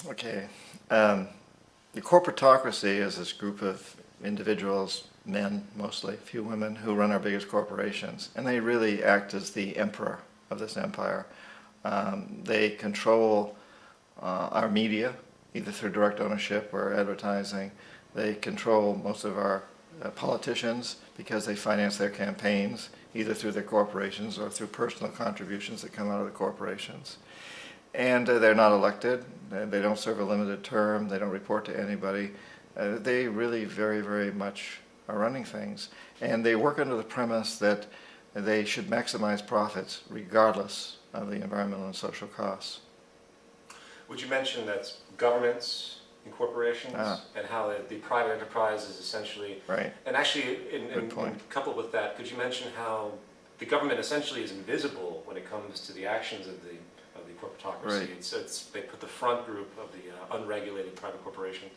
Okay. The corporatocracy is this group of individuals, men mostly, few women, who run our biggest corporations. And they really act as the emperor of this empire. They control our media, either through direct ownership or advertising. They control most of our politicians because they finance their campaigns, either through their corporations or through personal contributions that come out of the corporations. And they're not elected. They don't serve a limited term. They don't report to anybody. They really very, very much are running things. And they work under the premise that they should maximize profits regardless of the environmental and social costs. Would you mention that governments and corporations and how the private enterprise is essentially, right. And actually in coupled with that, could you mention how the government essentially is invisible when it comes to the actions of the corporatocracy? Right. They put the front group of the unregulated private corporations.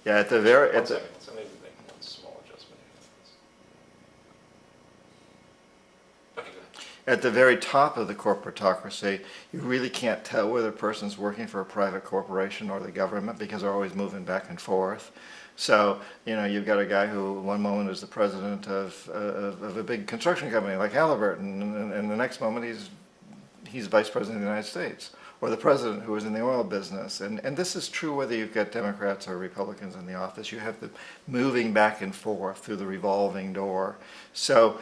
Yeah, at the very... One second, so maybe make one small adjustment. Okay, go ahead. At the very top of the corporatocracy, you really can't tell whether a person's working for a private corporation or the government because they're always moving back and forth. So, you've got a guy who one moment is the president of a big construction company like Halliburton, and the next moment he's vice president of the United States, or the president who is in the oil business. And this is true whether you've got Democrats or Republicans in the office. You have the moving back and forth through the revolving door. So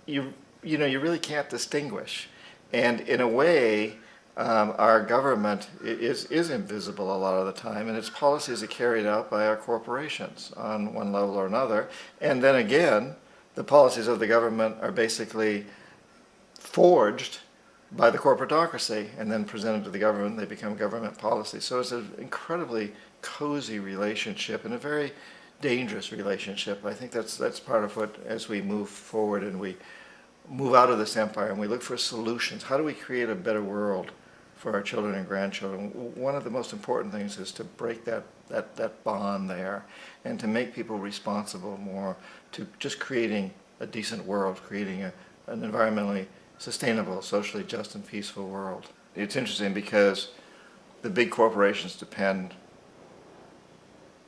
you really can't distinguish. And in a way, our government is invisible a lot of the time, and its policies are carried out by our corporations on one level or another. And then again, the policies of the government are basically forged by the corporatocracy and then presented to the government. They become government policy. So it's an incredibly cozy relationship and a very dangerous relationship. I think that's part of what, as we move forward and we move out of this empire and we look for solutions, how do we create a better world for our children and grandchildren? One of the most important things is to break that bond there and to make people responsible more to just creating a decent world, creating an environmentally sustainable, socially just and peaceful world. It's interesting because the big corporations depend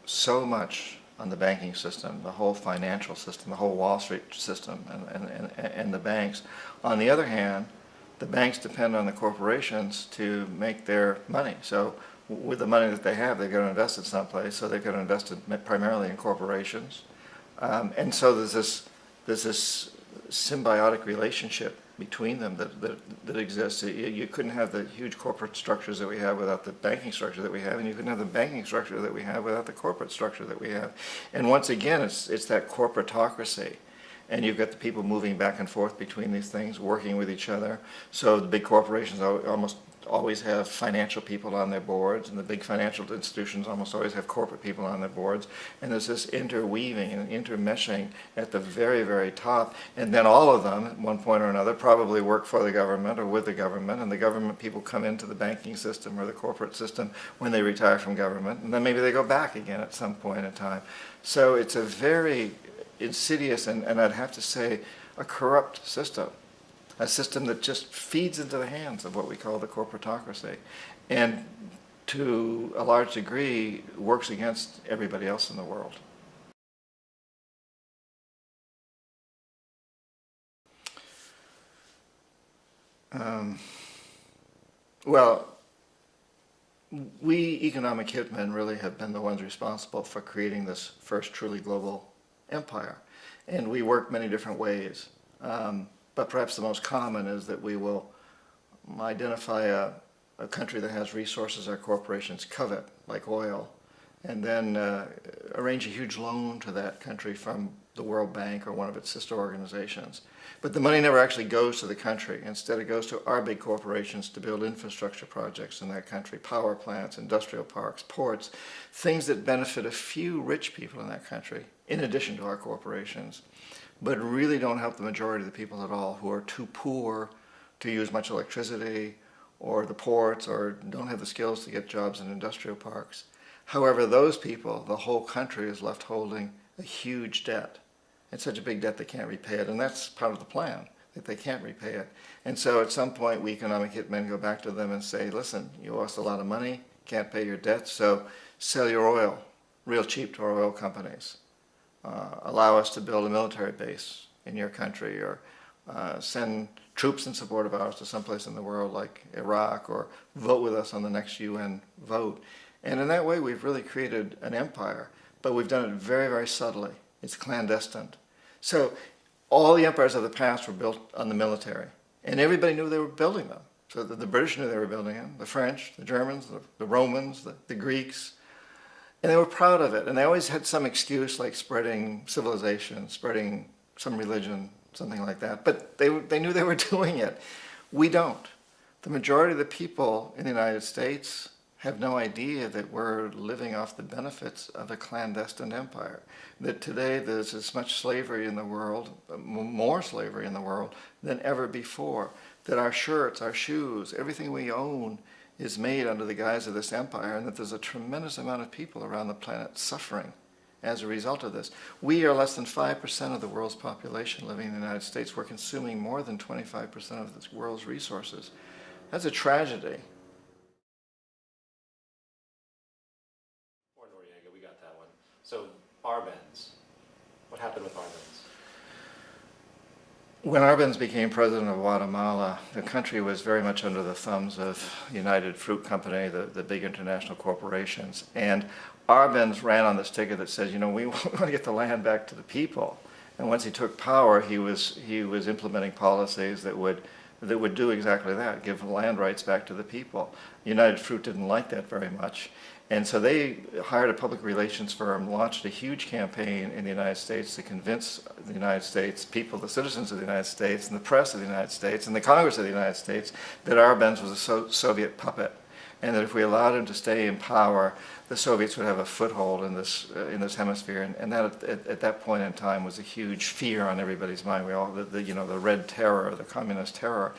so much on the banking system, the whole financial system, the whole Wall Street system, and the banks. On the other hand, the banks depend on the corporations to make their money. So with the money that they have, they've got to invest it someplace, so they've got to invest it primarily in corporations. And so there's this symbiotic relationship between them that exists. You couldn't have the huge corporate structures that we have without the banking structure that we have, and you couldn't have the banking structure that we have without the corporate structure that we have. And once again, it's that corporatocracy. And you've got the people moving back and forth between these things, working with each other. So the big corporations almost always have financial people on their boards, and the big financial institutions almost always have corporate people on their boards. And there's this interweaving and intermeshing at the very, very top. And then all of them, at one point or another, probably work for the government or with the government. And the government people come into the banking system or the corporate system when they retire from government. And then maybe they go back again at some point in time. So it's a very insidious and I'd have to say a corrupt system. A system that just feeds into the hands of what we call the corporatocracy, and to a large degree works against everybody else in the world. Well, we economic hitmen really have been the ones responsible for creating this first truly global empire, and we work many different ways. But perhaps the most common is that we will identify a country that has resources our corporations covet, like oil, and then arrange a huge loan to that country from the World Bank or one of its sister organizations. But the money never actually goes to the country. Instead, it goes to our big corporations to build infrastructure projects in that country, power plants, industrial parks, ports, things that benefit a few rich people in that country, in addition to our corporations, but really don't help the majority of the people at all, who are too poor to use much electricity, or the ports, or don't have the skills to get jobs in industrial parks. However, those people, the whole country is left holding a huge debt. It's such a big debt they can't repay it, and that's part of the plan, that they can't repay it. And so at some point, we economic hitmen go back to them and say, listen, you owe us a lot of money, can't pay your debts, so sell your oil real cheap to our oil companies. Allow us to build a military base in your country, or send troops in support of ours to someplace in the world like Iraq, or vote with us on the next UN vote. And in that way, we've really created an empire, but we've done it very, very subtly. It's clandestine. So all the empires of the past were built on the military, and everybody knew they were building them. So the British knew they were building them, the French, the Germans, the Romans, the Greeks, and they were proud of it. And they always had some excuse, like spreading civilization, spreading some religion, something like that. But they knew they were doing it. We don't. The majority of the people in the United States have no idea that we're living off the benefits of a clandestine empire. That today there's as much slavery in the world, more slavery in the world than ever before. That our shirts, our shoes, everything we own is made under the guise of this empire, and that there's a tremendous amount of people around the planet suffering as a result of this. We are less than 5% of the world's population living in the United States. We're consuming more than 25% of the world's resources. That's a tragedy. We got that one. So Arbenz, what happened with Arbenz? When Arbenz became president of Guatemala, the country was very much under the thumbs of United Fruit Company, the big international corporations. And Arbenz ran on this ticket that says, you know, we want to get the land back to the people. And once he took power, he was implementing policies that would do exactly that, give land rights back to the people. United Fruit didn't like that very much. And so they hired a public relations firm, launched a huge campaign in the United States to convince the United States people, the citizens of the United States, and the press of the United States, and the Congress of the United States, that Arbenz was a Soviet puppet, and that if we allowed him to stay in power, the Soviets would have a foothold in this hemisphere. And that at that point in time was a huge fear on everybody's mind. We all, the Red Terror, the Communist terror.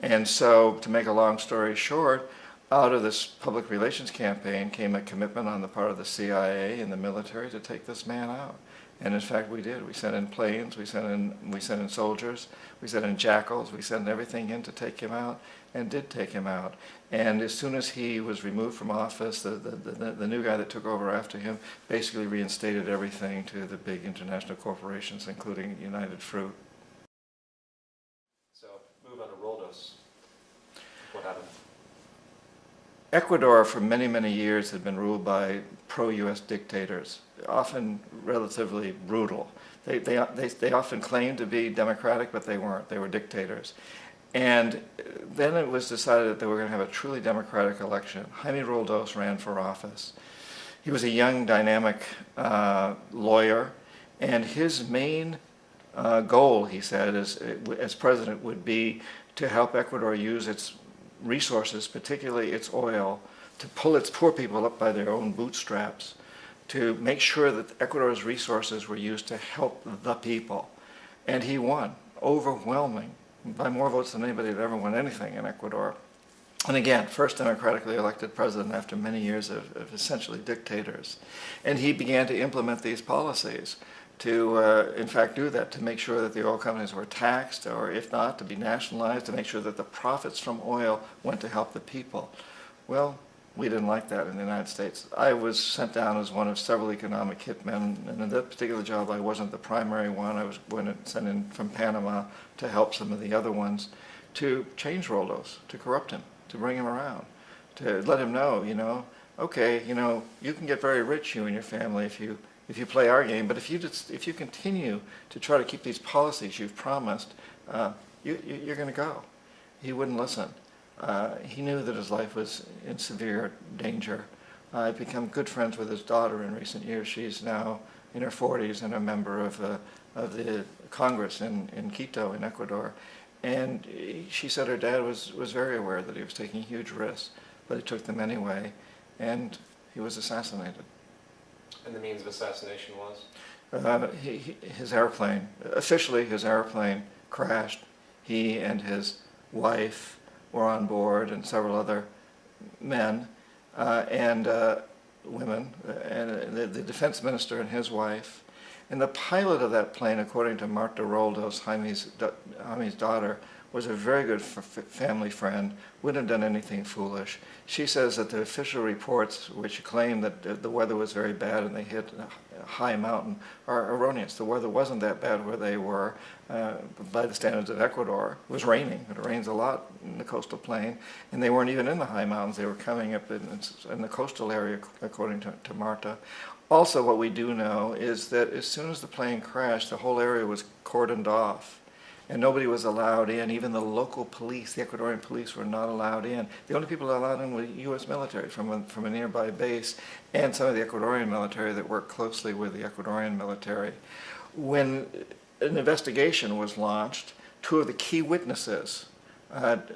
And so, to make a long story short, out of this public relations campaign came a commitment on the part of the CIA and the military to take this man out. And in fact, we did. We sent in planes, we sent in soldiers, we sent in jackals, we sent everything in to take him out, and did take him out. And as soon as he was removed from office, the new guy that took over after him basically reinstated everything to the big international corporations, including United Fruit. So, move on to Roldos. What happened? Ecuador, for many, many years, had been ruled by pro-U.S. dictators, often relatively brutal. They often claimed to be democratic, but they weren't. They were dictators. And then it was decided that they were going to have a truly democratic election. Jaime Roldos ran for office. He was a young, dynamic lawyer, and his main goal, he said, as president, would be to help Ecuador use its resources, particularly its oil, to pull its poor people up by their own bootstraps, to make sure that Ecuador's resources were used to help the people. And he won, overwhelming, by more votes than anybody had ever won anything in Ecuador. And again, first democratically elected president after many years of essentially dictators. And he began to implement these policies to, in fact, do that, to make sure that the oil companies were taxed, or if not, to be nationalized, to make sure that the profits from oil went to help the people. Well, we didn't like that in the United States. I was sent down as one of several economic hitmen, and in that particular job I wasn't the primary one. I was sent in from Panama to help some of the other ones to change Roldos, to corrupt him, to bring him around, to let him know, okay, you can get very rich, you and your family, if you play our game, but if you continue to try to keep these policies you've promised, you're going to go. He wouldn't listen. He knew that his life was in severe danger. I've become good friends with his daughter in recent years. She's now in her 40s and a member of the Congress in Quito, in Ecuador. And she said her dad was very aware that he was taking huge risks, but he took them anyway, and he was assassinated. And the means of assassination was? His airplane, officially his airplane crashed. He and his wife were on board, and several other men and women, and the defense minister and his wife. And the pilot of that plane, according to Marta Roldos, Jaime's daughter, was a very good family friend, wouldn't have done anything foolish. She says that the official reports, which claim that the weather was very bad and they hit a high mountain, are erroneous. The weather wasn't that bad where they were by the standards of Ecuador. It was raining. It rains a lot in the coastal plain, and they weren't even in the high mountains. They were coming up in the coastal area, according to Marta. Also, what we do know is that as soon as the plane crashed, the whole area was cordoned off. And nobody was allowed in. Even the local police, the Ecuadorian police, were not allowed in. The only people allowed in were U.S. military from a nearby base and some of the Ecuadorian military that worked closely with the Ecuadorian military. When an investigation was launched, two of the key witnesses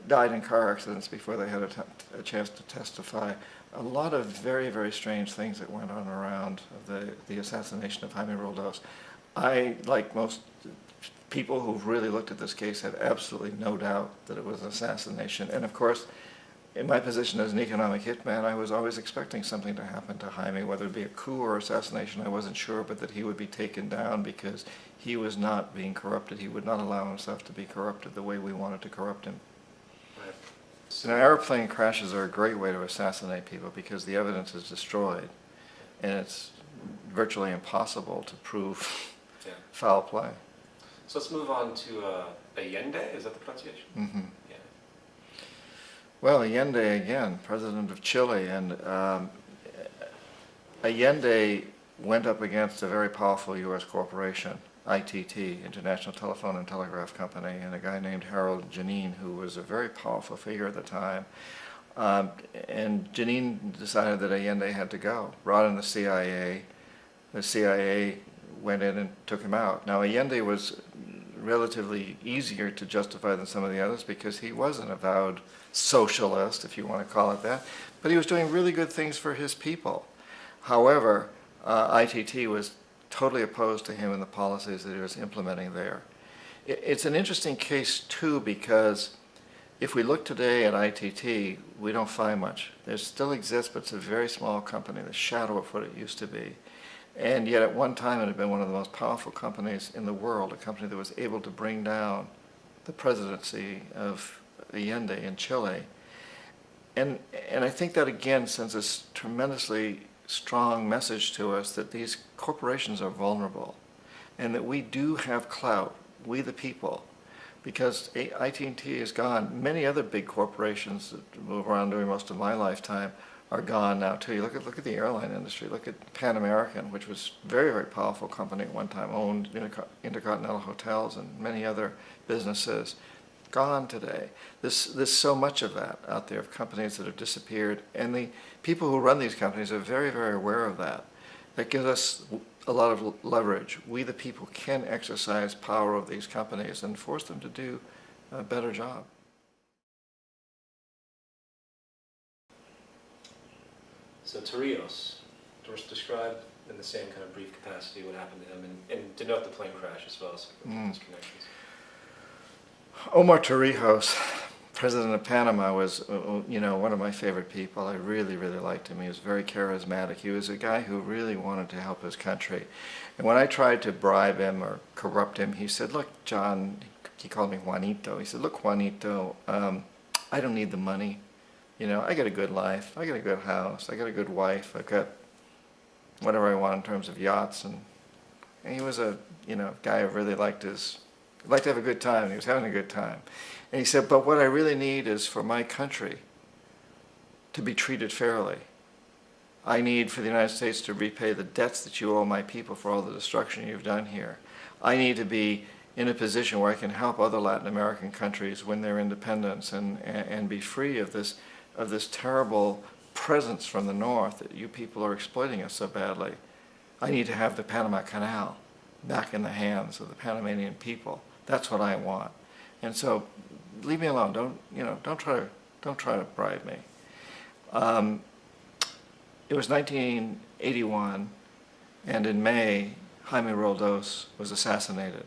died in car accidents before they had a chance to testify. A lot of very, very strange things that went on around the assassination of Jaime Roldos. I, like most people who've really looked at this case, have absolutely no doubt that it was an assassination. And of course, in my position as an economic hitman, I was always expecting something to happen to Jaime, whether it be a coup or assassination, I wasn't sure, but that he would be taken down because he was not being corrupted. He would not allow himself to be corrupted the way we wanted to corrupt him. Right. So airplane crashes are a great way to assassinate people because the evidence is destroyed, and it's virtually impossible to prove foul play. So let's move on to Allende, is that the pronunciation? Mm-hmm. Yeah. Well, Allende again, president of Chile, and Allende went up against a very powerful U.S. corporation, ITT, International Telephone and Telegraph Company, and a guy named Harold Janine, who was a very powerful figure at the time. And Janine decided that Allende had to go, brought in the CIA. The CIA went in and took him out. Now, Allende was relatively easier to justify than some of the others because he was an avowed socialist, if you want to call it that, but he was doing really good things for his people. However, ITT was totally opposed to him and the policies that he was implementing there. It's an interesting case, too, because if we look today at ITT, we don't find much. There still exists, but it's a very small company, the shadow of what it used to be. And yet at one time it had been one of the most powerful companies in the world, a company that was able to bring down the presidency of Allende in Chile. And I think that again sends a tremendously strong message to us that these corporations are vulnerable and that we do have clout, we the people, because ITT is gone. Many other big corporations that move around during most of my lifetime are gone now too. You look at the airline industry. Look at Pan American, which was a very, very powerful company at one time, owned Intercontinental Hotels and many other businesses. Gone today. There's so much of that out there, of companies that have disappeared, and the people who run these companies are very, very aware of that. That gives us a lot of leverage. We, the people, can exercise power of these companies and force them to do a better job. So Torrijos, describe in the same kind of brief capacity what happened to him, and denote the plane crash as well as his connections. Omar Torrijos, president of Panama, was one of my favorite people. I really, really liked him. He was very charismatic. He was a guy who really wanted to help his country. And when I tried to bribe him or corrupt him, he said, "Look, John," he called me Juanito. He said, "Look, Juanito, I don't need the money. I got a good life, I got a good house, I got a good wife, I've got whatever I want in terms of yachts." And he was a guy who really liked to have a good time, and he was having a good time. And he said, "But what I really need is for my country to be treated fairly. I need for the United States to repay the debts that you owe my people for all the destruction you've done here. I need to be in a position where I can help other Latin American countries win their independence and be free of this terrible presence from the north that you people are exploiting us so badly. I need to have the Panama Canal back in the hands of the Panamanian people. That's what I want. And so, leave me alone. Don't try to bribe me." It was 1981, and in May, Jaime Roldos was assassinated.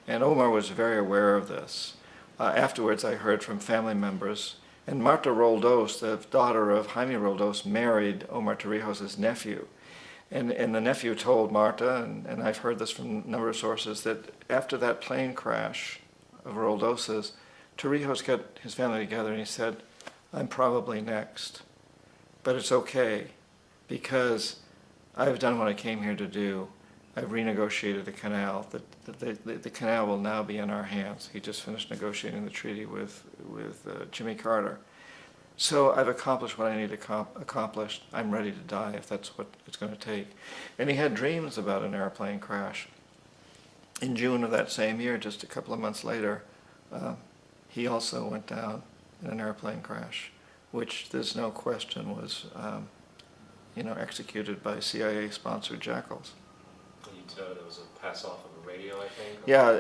And Omar was very aware of this. Afterwards, I heard from family members. And Marta Roldos, the daughter of Jaime Roldos, married Omar Torrijos' nephew. And the nephew told Marta, and I've heard this from a number of sources, that after that plane crash of Roldos's, Torrijos got his family together and he said, I'm probably next, but it's okay because I've done what I came here to do. I've renegotiated the canal. The canal will now be in our hands. He just finished negotiating the treaty with Jimmy Carter. So I've accomplished what I need to accomplish. I'm ready to die if that's what it's going to take. And he had dreams about an airplane crash. In June of that same year, just a couple of months later, he also went down in an airplane crash, which there's no question was executed by CIA-sponsored jackals. There was a pass-off of a radio, I think? Yeah,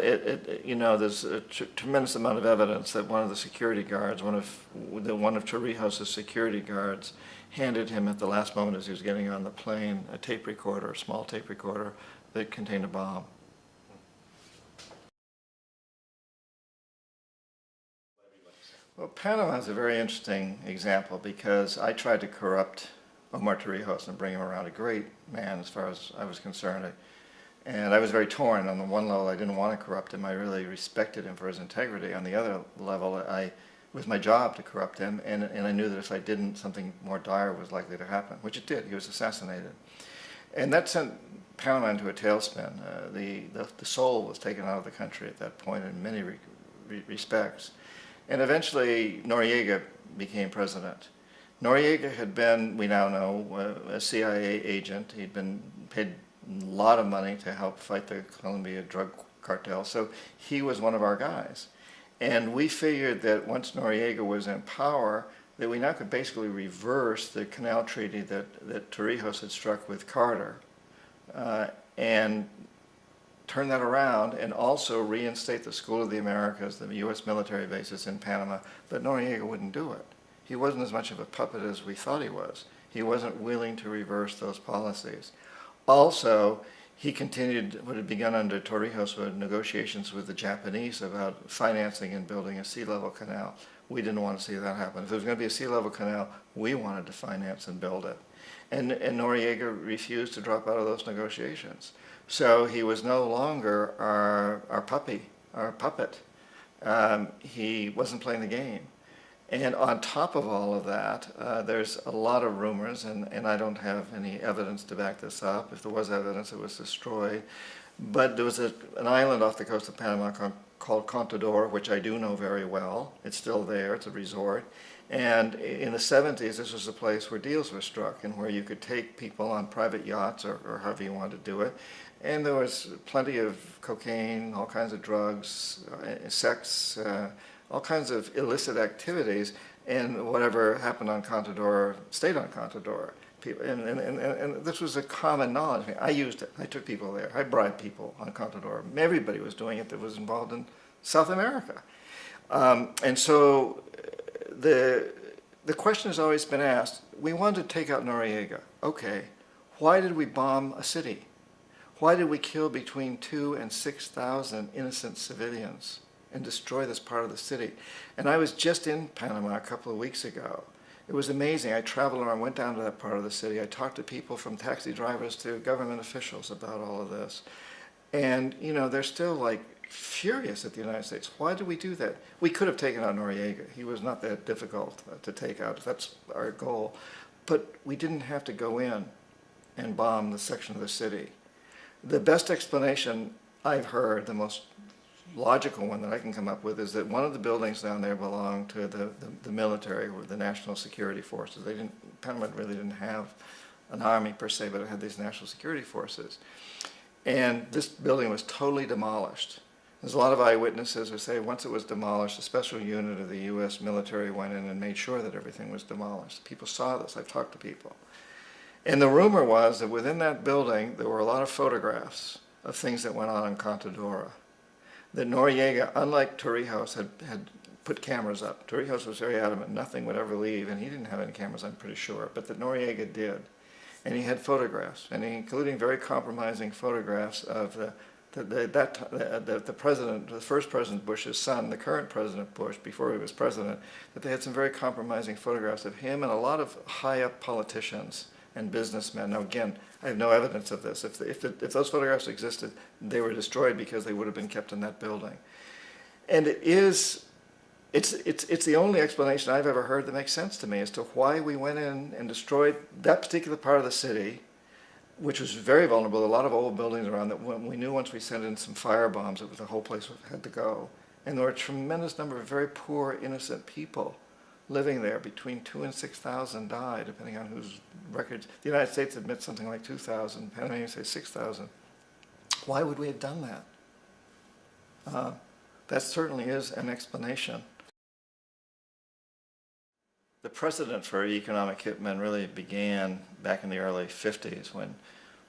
there's a tremendous amount of evidence that one of the security guards, one of Torrijos' security guards, handed him at the last moment as he was getting on the plane a tape recorder, a small tape recorder that contained a bomb. Well, Panama is a very interesting example because I tried to corrupt Omar Torrijos and bring him around. A great man as far as I was concerned. And I was very torn. On the one level, I didn't want to corrupt him. I really respected him for his integrity. On the other level, it was my job to corrupt him, and I knew that if I didn't, something more dire was likely to happen, which it did. He was assassinated. And that sent Panama into a tailspin. The soul was taken out of the country at that point in many respects. And eventually, Noriega became president. Noriega had been, we now know, a CIA agent. He'd been paid a lot of money to help fight the Colombia drug cartel, so he was one of our guys. And we figured that once Noriega was in power, that we now could basically reverse the canal treaty that Torrijos had struck with Carter and turn that around and also reinstate the School of the Americas, the U.S. military bases in Panama, but Noriega wouldn't do it. He wasn't as much of a puppet as we thought he was. He wasn't willing to reverse those policies. Also, he continued what had begun under Torrijos with negotiations with the Japanese about financing and building a sea level canal. We didn't want to see that happen. If there was going to be a sea level canal, we wanted to finance and build it. And Noriega refused to drop out of those negotiations. So he was no longer our puppet. He wasn't playing the game. And on top of all of that, there's a lot of rumors, and I don't have any evidence to back this up. If there was evidence, it was destroyed. But there was an island off the coast of Panama called Contador, which I do know very well. It's still there. It's a resort. And in the 70s, this was a place where deals were struck and where you could take people on private yachts or however you wanted to do it. And there was plenty of cocaine, all kinds of drugs, sex, all kinds of illicit activities, and whatever happened on Contador stayed on Contador. And this was a common knowledge. I mean, I used it. I took people there. I bribed people on Contador. Everybody was doing it that was involved in South America. And so the question has always been asked, we wanted to take out Noriega. Okay, why did we bomb a city? Why did we kill between 2,000 and 6,000 innocent civilians and destroy this part of the city? And I was just in Panama a couple of weeks ago. It was amazing. I traveled around, went down to that part of the city. I talked to people from taxi drivers to government officials about all of this. And, they're still like furious at the United States. Why did we do that? We could have taken out Noriega. He was not that difficult to take out. That's our goal. But we didn't have to go in and bomb the section of the city. The best explanation I've heard, the most logical one that I can come up with, is that one of the buildings down there belonged to the military or the national security forces. Panama really didn't have an army per se, but it had these national security forces. And this building was totally demolished. There's a lot of eyewitnesses who say once it was demolished, a special unit of the U.S. military went in and made sure that everything was demolished. People saw this. I've talked to people. And the rumor was that within that building, there were a lot of photographs of things that went on in Contadora. That Noriega, unlike Torrijos, had put cameras up. Torrijos was very adamant nothing would ever leave, and he didn't have any cameras, I'm pretty sure, but that Noriega did. And he had photographs, and including very compromising photographs of the president, the first President Bush's son, the current President Bush, before he was president, that they had some very compromising photographs of him and a lot of high-up politicians and businessmen. Now again, I have no evidence of this. If those photographs existed, they were destroyed because they would have been kept in that building. And it is It's the only explanation I've ever heard that makes sense to me as to why we went in and destroyed that particular part of the city, which was very vulnerable. A lot of old buildings around that we knew once we sent in some fire bombs, the whole place had to go. And there were a tremendous number of very poor, innocent people living there. Between 2,000 and 6,000 died, depending on whose records. The United States admits something like 2,000. Panama say 6,000. Why would we have done that? That certainly is an explanation. The precedent for economic hitmen really began back in the early 50s when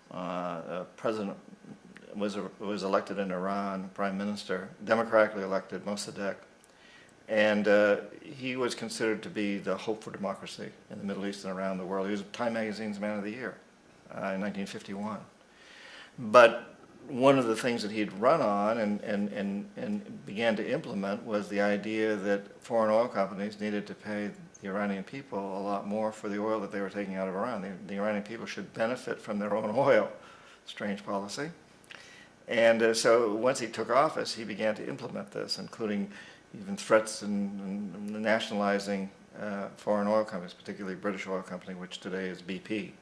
a president was elected in Iran, prime minister, democratically elected, Mossadegh, and he was considered to be the hope for democracy in the Middle East and around the world. He was Time Magazine's Man of the Year in 1951. But one of the things that he'd run on and began to implement was the idea that foreign oil companies needed to pay the Iranian people a lot more for the oil that they were taking out of Iran. The Iranian people should benefit from their own oil. Strange policy. And so once he took office, he began to implement this, including even threats and nationalizing foreign oil companies, particularly British Oil Company, which today is BP.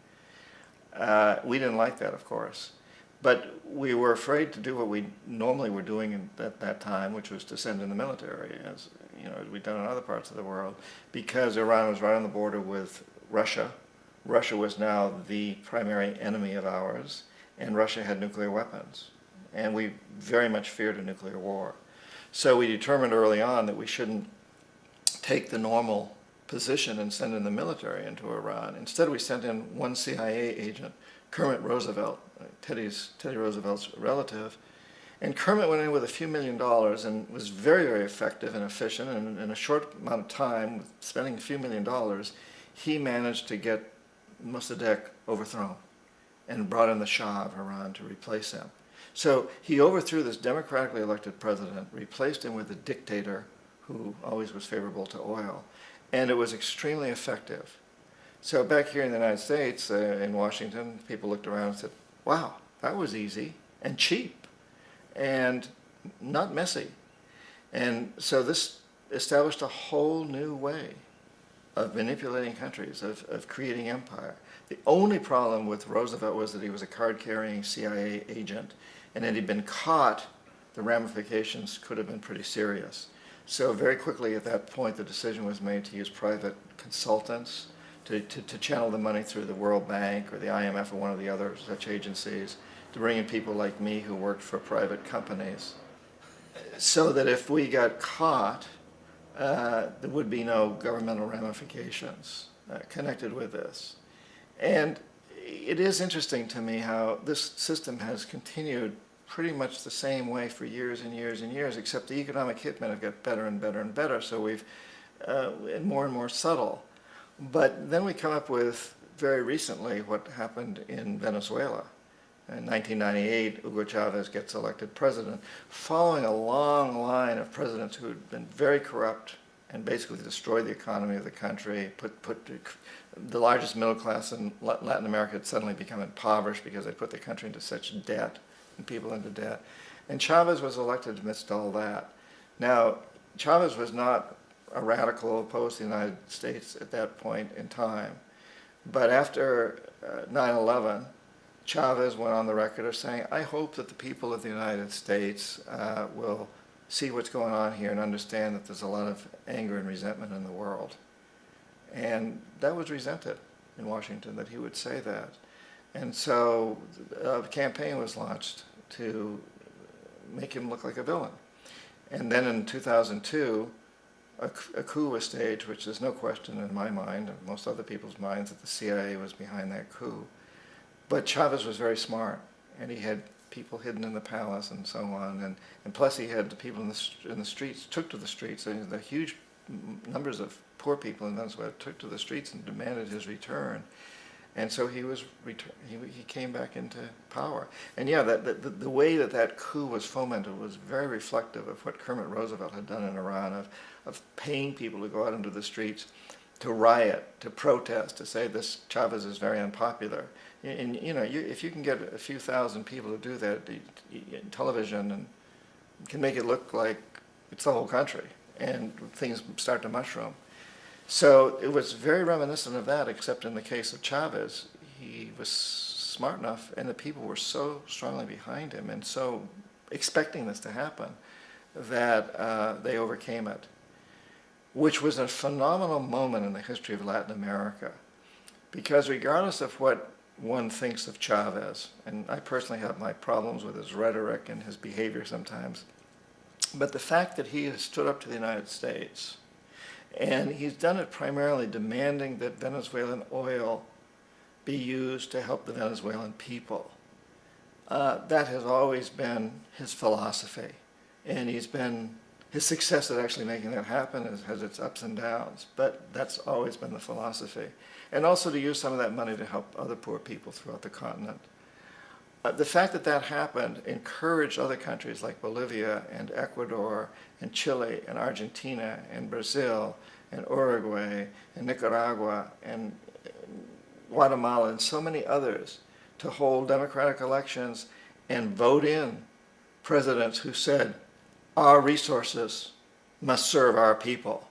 We didn't like that, of course. But we were afraid to do what we normally were doing at that time, which was to send in the military, as we'd done in other parts of the world, because Iran was right on the border with Russia. Russia was now the primary enemy of ours, and Russia had nuclear weapons. And we very much feared a nuclear war. So we determined early on that we shouldn't take the normal position and send in the military into Iran. Instead, we sent in one CIA agent, Kermit Roosevelt, Teddy Roosevelt's relative. And Kermit went in with a few $1 million and was very, very effective and efficient. And in a short amount of time, spending a few $1 million, he managed to get Mossadegh overthrown and brought in the Shah of Iran to replace him. So he overthrew this democratically elected president, replaced him with a dictator who always was favorable to oil, and it was extremely effective. So back here in the United States, in Washington, people looked around and said, wow, that was easy and cheap and not messy. And so this established a whole new way of manipulating countries, of creating empire. The only problem with Roosevelt was that he was a card-carrying CIA agent, and had he been caught, the ramifications could have been pretty serious. So very quickly at that point, the decision was made to use private consultants to channel the money through the World Bank or the IMF or one of the other such agencies, to bring in people like me who worked for private companies, so that if we got caught, there would be no governmental ramifications connected with this. And it is interesting to me how this system has continued pretty much the same way for years and years and years, except the economic hitmen have got better and better and better, so we've and more subtle. But then we come up with, very recently, what happened in Venezuela. In 1998, Hugo Chavez gets elected president, following a long line of presidents who had been very corrupt and basically destroyed the economy of the country, put the largest middle class in Latin America had suddenly become impoverished because they put the country into such debt and people into debt. And Chavez was elected amidst all that. Now, Chavez was not a radical opposed to the United States at that point in time. But after 9/11, Chavez went on the record of saying, I hope that the people of the United States will see what's going on here and understand that there's a lot of anger and resentment in the world. And that was resented in Washington, that he would say that. And so a campaign was launched to make him look like a villain. And then in 2002, a coup was staged, which there's no question in my mind, and most other people's minds, that the CIA was behind that coup. But Chavez was very smart, and he had people hidden in the palace and so on, and plus he had the people in the streets, took to the streets, and the huge numbers of poor people in Venezuela took to the streets and demanded his return. And so he came back into power. And yeah, the way that coup was fomented was very reflective of what Kermit Roosevelt had done in Iran, of paying people to go out into the streets, to riot, to protest, to say this Chavez is very unpopular. And if you can get a few thousand people to do that, television and can make it look like it's the whole country. and things start to mushroom. So it was very reminiscent of that, except in the case of Chavez, he was smart enough, and the people were so strongly behind him and so expecting this to happen that they overcame it, which was a phenomenal moment in the history of Latin America. Because regardless of what one thinks of Chavez, and I personally have my problems with his rhetoric and his behavior sometimes, but the fact that he has stood up to the United States, and he's done it primarily demanding that Venezuelan oil be used to help the Venezuelan people. That has always been his philosophy. And his success at actually making that happen has its ups and downs, but that's always been the philosophy. And also to use some of that money to help other poor people throughout the continent. The fact that that happened encouraged other countries like Bolivia and Ecuador and Chile and Argentina and Brazil and Uruguay and Nicaragua and Guatemala and so many others to hold democratic elections and vote in presidents who said, our resources must serve our people.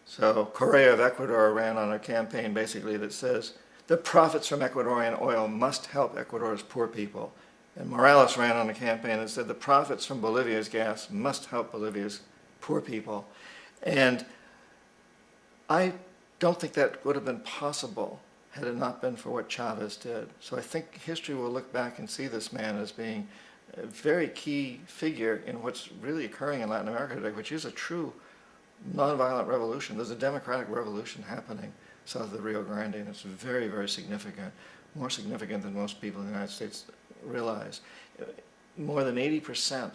So Correa of Ecuador ran on a campaign basically that says, the profits from Ecuadorian oil must help Ecuador's poor people. And Morales ran on a campaign that said the profits from Bolivia's gas must help Bolivia's poor people. And I don't think that would have been possible had it not been for what Chavez did. So I think history will look back and see this man as being a very key figure in what's really occurring in Latin America today, which is a true nonviolent revolution. There's a democratic revolution happening south of the Rio Grande, and it's very, very significant, more significant than most people in the United States realize. More than 80%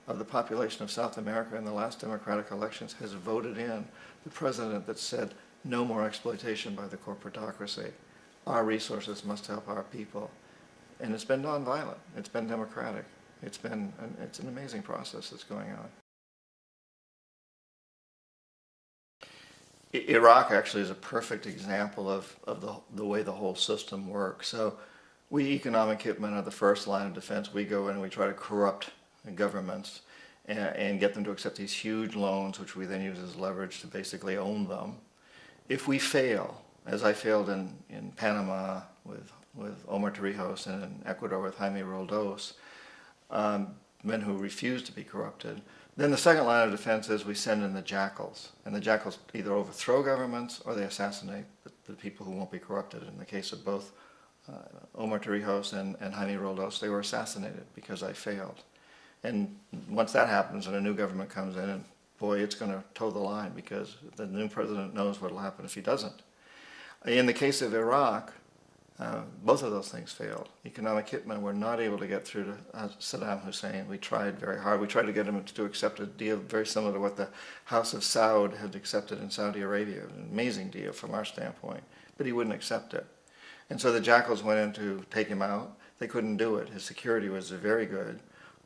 of the population of South America in the last democratic elections has voted in the president that said, no more exploitation by the corporatocracy. Our resources must help our people. And it's been nonviolent. It's been democratic. It's an amazing process that's going on. Iraq actually is a perfect example of the way the whole system works. So we economic hitmen are the first line of defense. We go in and we try to corrupt governments and get them to accept these huge loans, which we then use as leverage to basically own them. If we fail, as I failed in Panama with Omar Torrijos and in Ecuador with Jaime Roldos, men who refuse to be corrupted, then the second line of defense is we send in the jackals. And the jackals either overthrow governments or they assassinate the people who won't be corrupted. In the case of both Omar Torrijos and Jaime Roldos, they were assassinated because I failed. And once that happens and a new government comes in, and boy, it's going to toe the line because the new president knows what will happen if he doesn't. In the case of Iraq, both of those things failed. Economic hitmen were not able to get through to Saddam Hussein. We tried very hard. We tried to get him to accept a deal very similar to what the House of Saud had accepted in Saudi Arabia, an amazing deal from our standpoint, but he wouldn't accept it. And so the jackals went in to take him out. They couldn't do it. His security was very good.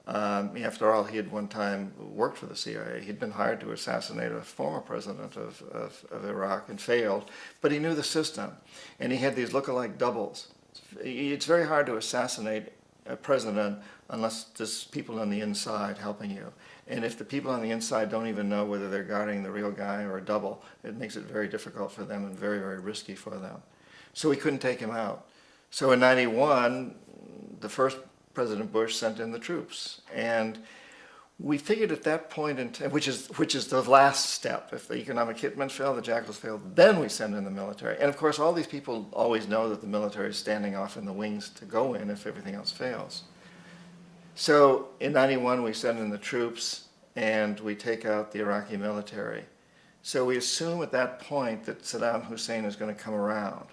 After all, he had one time worked for the CIA. He'd been hired to assassinate a former president of Iraq and failed, but he knew the system, and he had these look-alike doubles. It's very hard to assassinate a president unless there's people on the inside helping you. And if the people on the inside don't even know whether they're guarding the real guy or a double, it makes it very difficult for them and very, very risky for them. So we couldn't take him out. So in '91, the first President Bush sent in the troops, and we figured at that point, which is the last step. If the economic hitmen fail, the jackals fail, then we send in the military. And of course, all these people always know that the military is standing off in the wings to go in if everything else fails. So in '91, we send in the troops, and we take out the Iraqi military. So we assume at that point that Saddam Hussein is going to come around.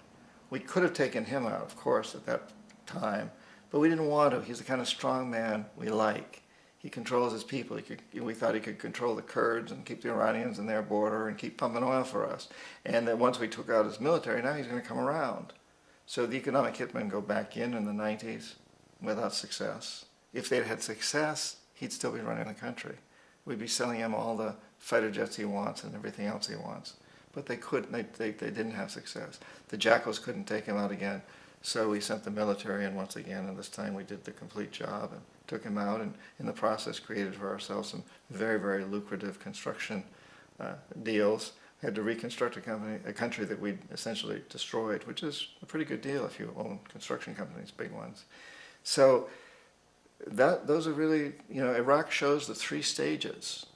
We could have taken him out, of course, at that time, but we didn't want to. He's the kind of strong man we like. He controls his people. We thought he could control the Kurds and keep the Iranians in their border and keep pumping oil for us. And that once we took out his military, now he's going to come around. So the economic hitmen go back in the '90s without success. If they'd had success, he'd still be running the country. We'd be selling him all the fighter jets he wants and everything else he wants. But they couldn't. They didn't have success. The jackals couldn't take him out again. So we sent the military in once again, and this time we did the complete job and took him out, and in the process created for ourselves some very, very lucrative construction deals. We had to reconstruct a country that we'd essentially destroyed, which is a pretty good deal if you own construction companies, big ones. So those are really, Iraq shows the three stages.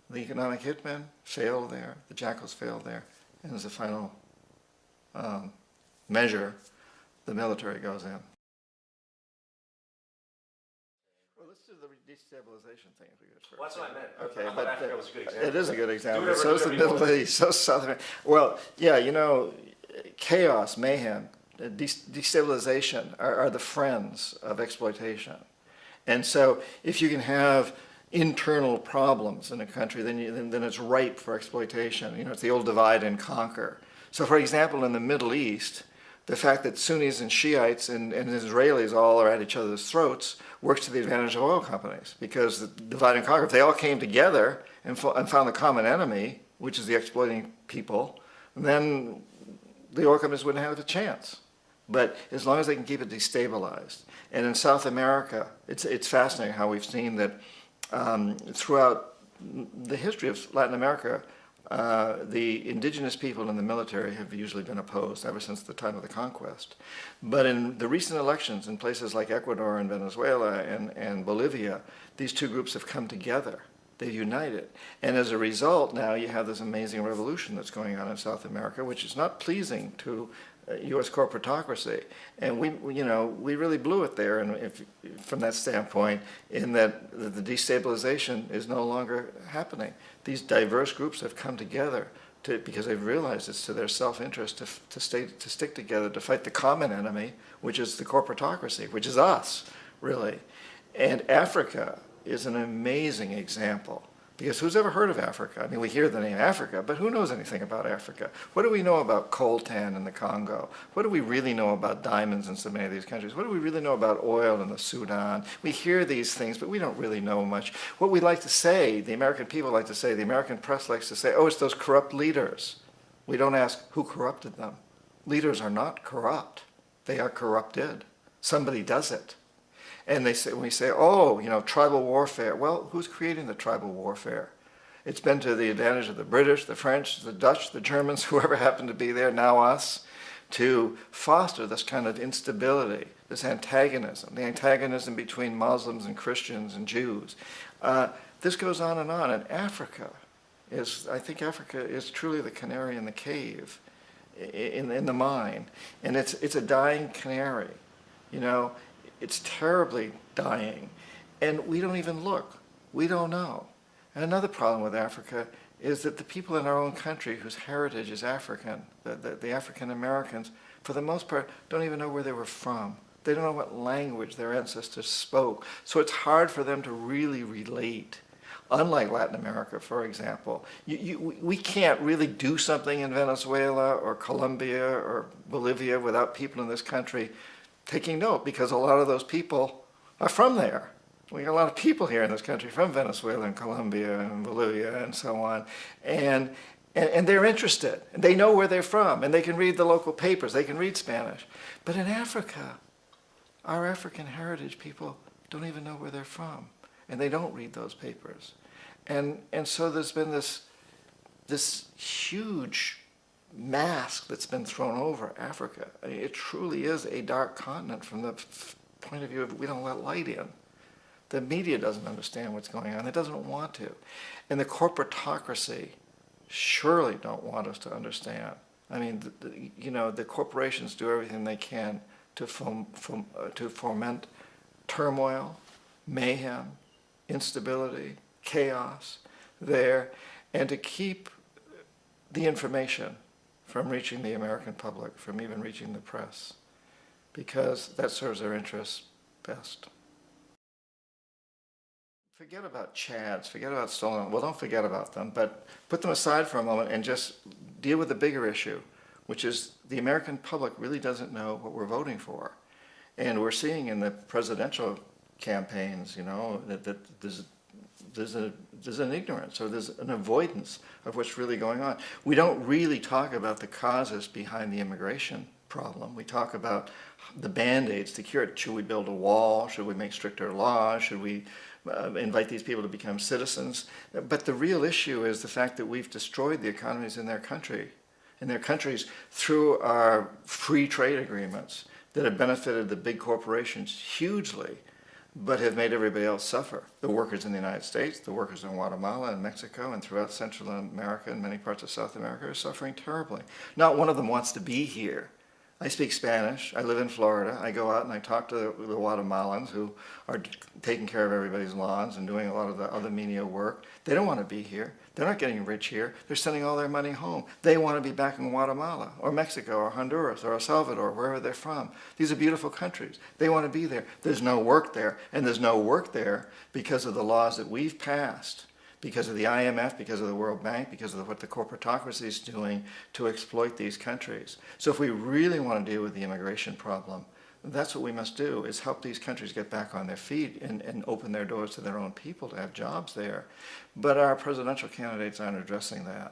The economic hitmen failed there, the jackals failed there, and as a final measure, the military goes in. Well, let's do the destabilization thing if we go first. Well, that's what I meant. Okay, I thought Africa was a good example. it is a good example. Do So is the Middle East, so South America. Well, yeah, chaos, mayhem, destabilization are the friends of exploitation. And so if you can have internal problems in a country, then it's ripe for exploitation. It's the old divide and conquer. So for example, in the Middle East, the fact that Sunnis and Shiites and Israelis all are at each other's throats works to the advantage of oil companies, because the divide and conquer, if they all came together and found the common enemy, which is the exploiting people, then the oil companies wouldn't have a chance. But as long as they can keep it destabilized. And in South America, it's fascinating how we've seen that throughout the history of Latin America, the indigenous people in the military have usually been opposed ever since the time of the conquest. But in the recent elections in places like Ecuador and Venezuela and Bolivia, these two groups have come together. They've united. And as a result, now you have this amazing revolution that's going on in South America, which is not pleasing to U.S. corporatocracy. And we really blew it there, and from that standpoint, in that the destabilization is no longer happening. These diverse groups have come together because they've realized it's to their self-interest to stick together to fight the common enemy, which is the corporatocracy, which is us, really. And Africa is an amazing example. Because who's ever heard of Africa? I mean, we hear the name Africa, but who knows anything about Africa? What do we know about coltan in the Congo? What do we really know about diamonds in so many of these countries? What do we really know about oil in the Sudan? We hear these things, but we don't really know much. What we like to say, the American people like to say, the American press likes to say, oh, it's those corrupt leaders. We don't ask who corrupted them. Leaders are not corrupt. They are corrupted. Somebody does it. And we say, oh, tribal warfare. Well, who's creating the tribal warfare? It's been to the advantage of the British, the French, the Dutch, the Germans, whoever happened to be there, now us, to foster this kind of instability, this antagonism, the antagonism between Muslims and Christians and Jews. This goes on. And Africa I think Africa is truly the canary in the cave, in the mine. And it's a dying canary, It's terribly dying, and we don't even look. We don't know. And another problem with Africa is that the people in our own country whose heritage is African, the African Americans, for the most part, don't even know where they were from. They don't know what language their ancestors spoke. So it's hard for them to really relate. Unlike Latin America, for example, we can't really do something in Venezuela or Colombia or Bolivia without people in this country taking note, because a lot of those people are from there. We got a lot of people here in this country from Venezuela and Colombia and Bolivia and so on, and they're interested, and they know where they're from, and they can read the local papers, they can read Spanish. But in Africa, our African heritage people don't even know where they're from, and they don't read those papers. And so there's been this huge mask that's been thrown over Africa. I mean, it truly is a dark continent from the point of view of we don't let light in. The media doesn't understand what's going on. It doesn't want to. And the corporatocracy surely don't want us to understand. I mean, the corporations do everything they can to foment turmoil, mayhem, instability, chaos there, and to keep the information from reaching the American public, from even reaching the press, because that serves their interests best. Forget about Chads, forget about stolen, well, don't forget about them, but put them aside for a moment and just deal with the bigger issue, which is the American public really doesn't know what we're voting for. And we're seeing in the presidential campaigns, that there's an ignorance, or there's an avoidance of what's really going on. We don't really talk about the causes behind the immigration problem. We talk about the band-aids to cure it. Should we build a wall? Should we make stricter laws? Should we invite these people to become citizens. But the real issue is the fact that we've destroyed the economies in their countries through our free trade agreements that have benefited the big corporations hugely, but have made everybody else suffer. The workers in the United States, the workers in Guatemala and Mexico and throughout Central America and many parts of South America are suffering terribly. Not one of them wants to be here. I speak Spanish. I live in Florida. I go out and I talk to the Guatemalans who are taking care of everybody's lawns and doing a lot of the other menial work. They don't want to be here. They're not getting rich here. They're sending all their money home. They want to be back in Guatemala or Mexico or Honduras or El Salvador, wherever they're from. These are beautiful countries. They want to be there. There's no work there. And there's no work there because of the laws that we've passed, because of the IMF, because of the World Bank, because of what the corporatocracy is doing to exploit these countries. So if we really want to deal with the immigration problem, that's what we must do, is help these countries get back on their feet and open their doors to their own people to have jobs there. But our presidential candidates aren't addressing that.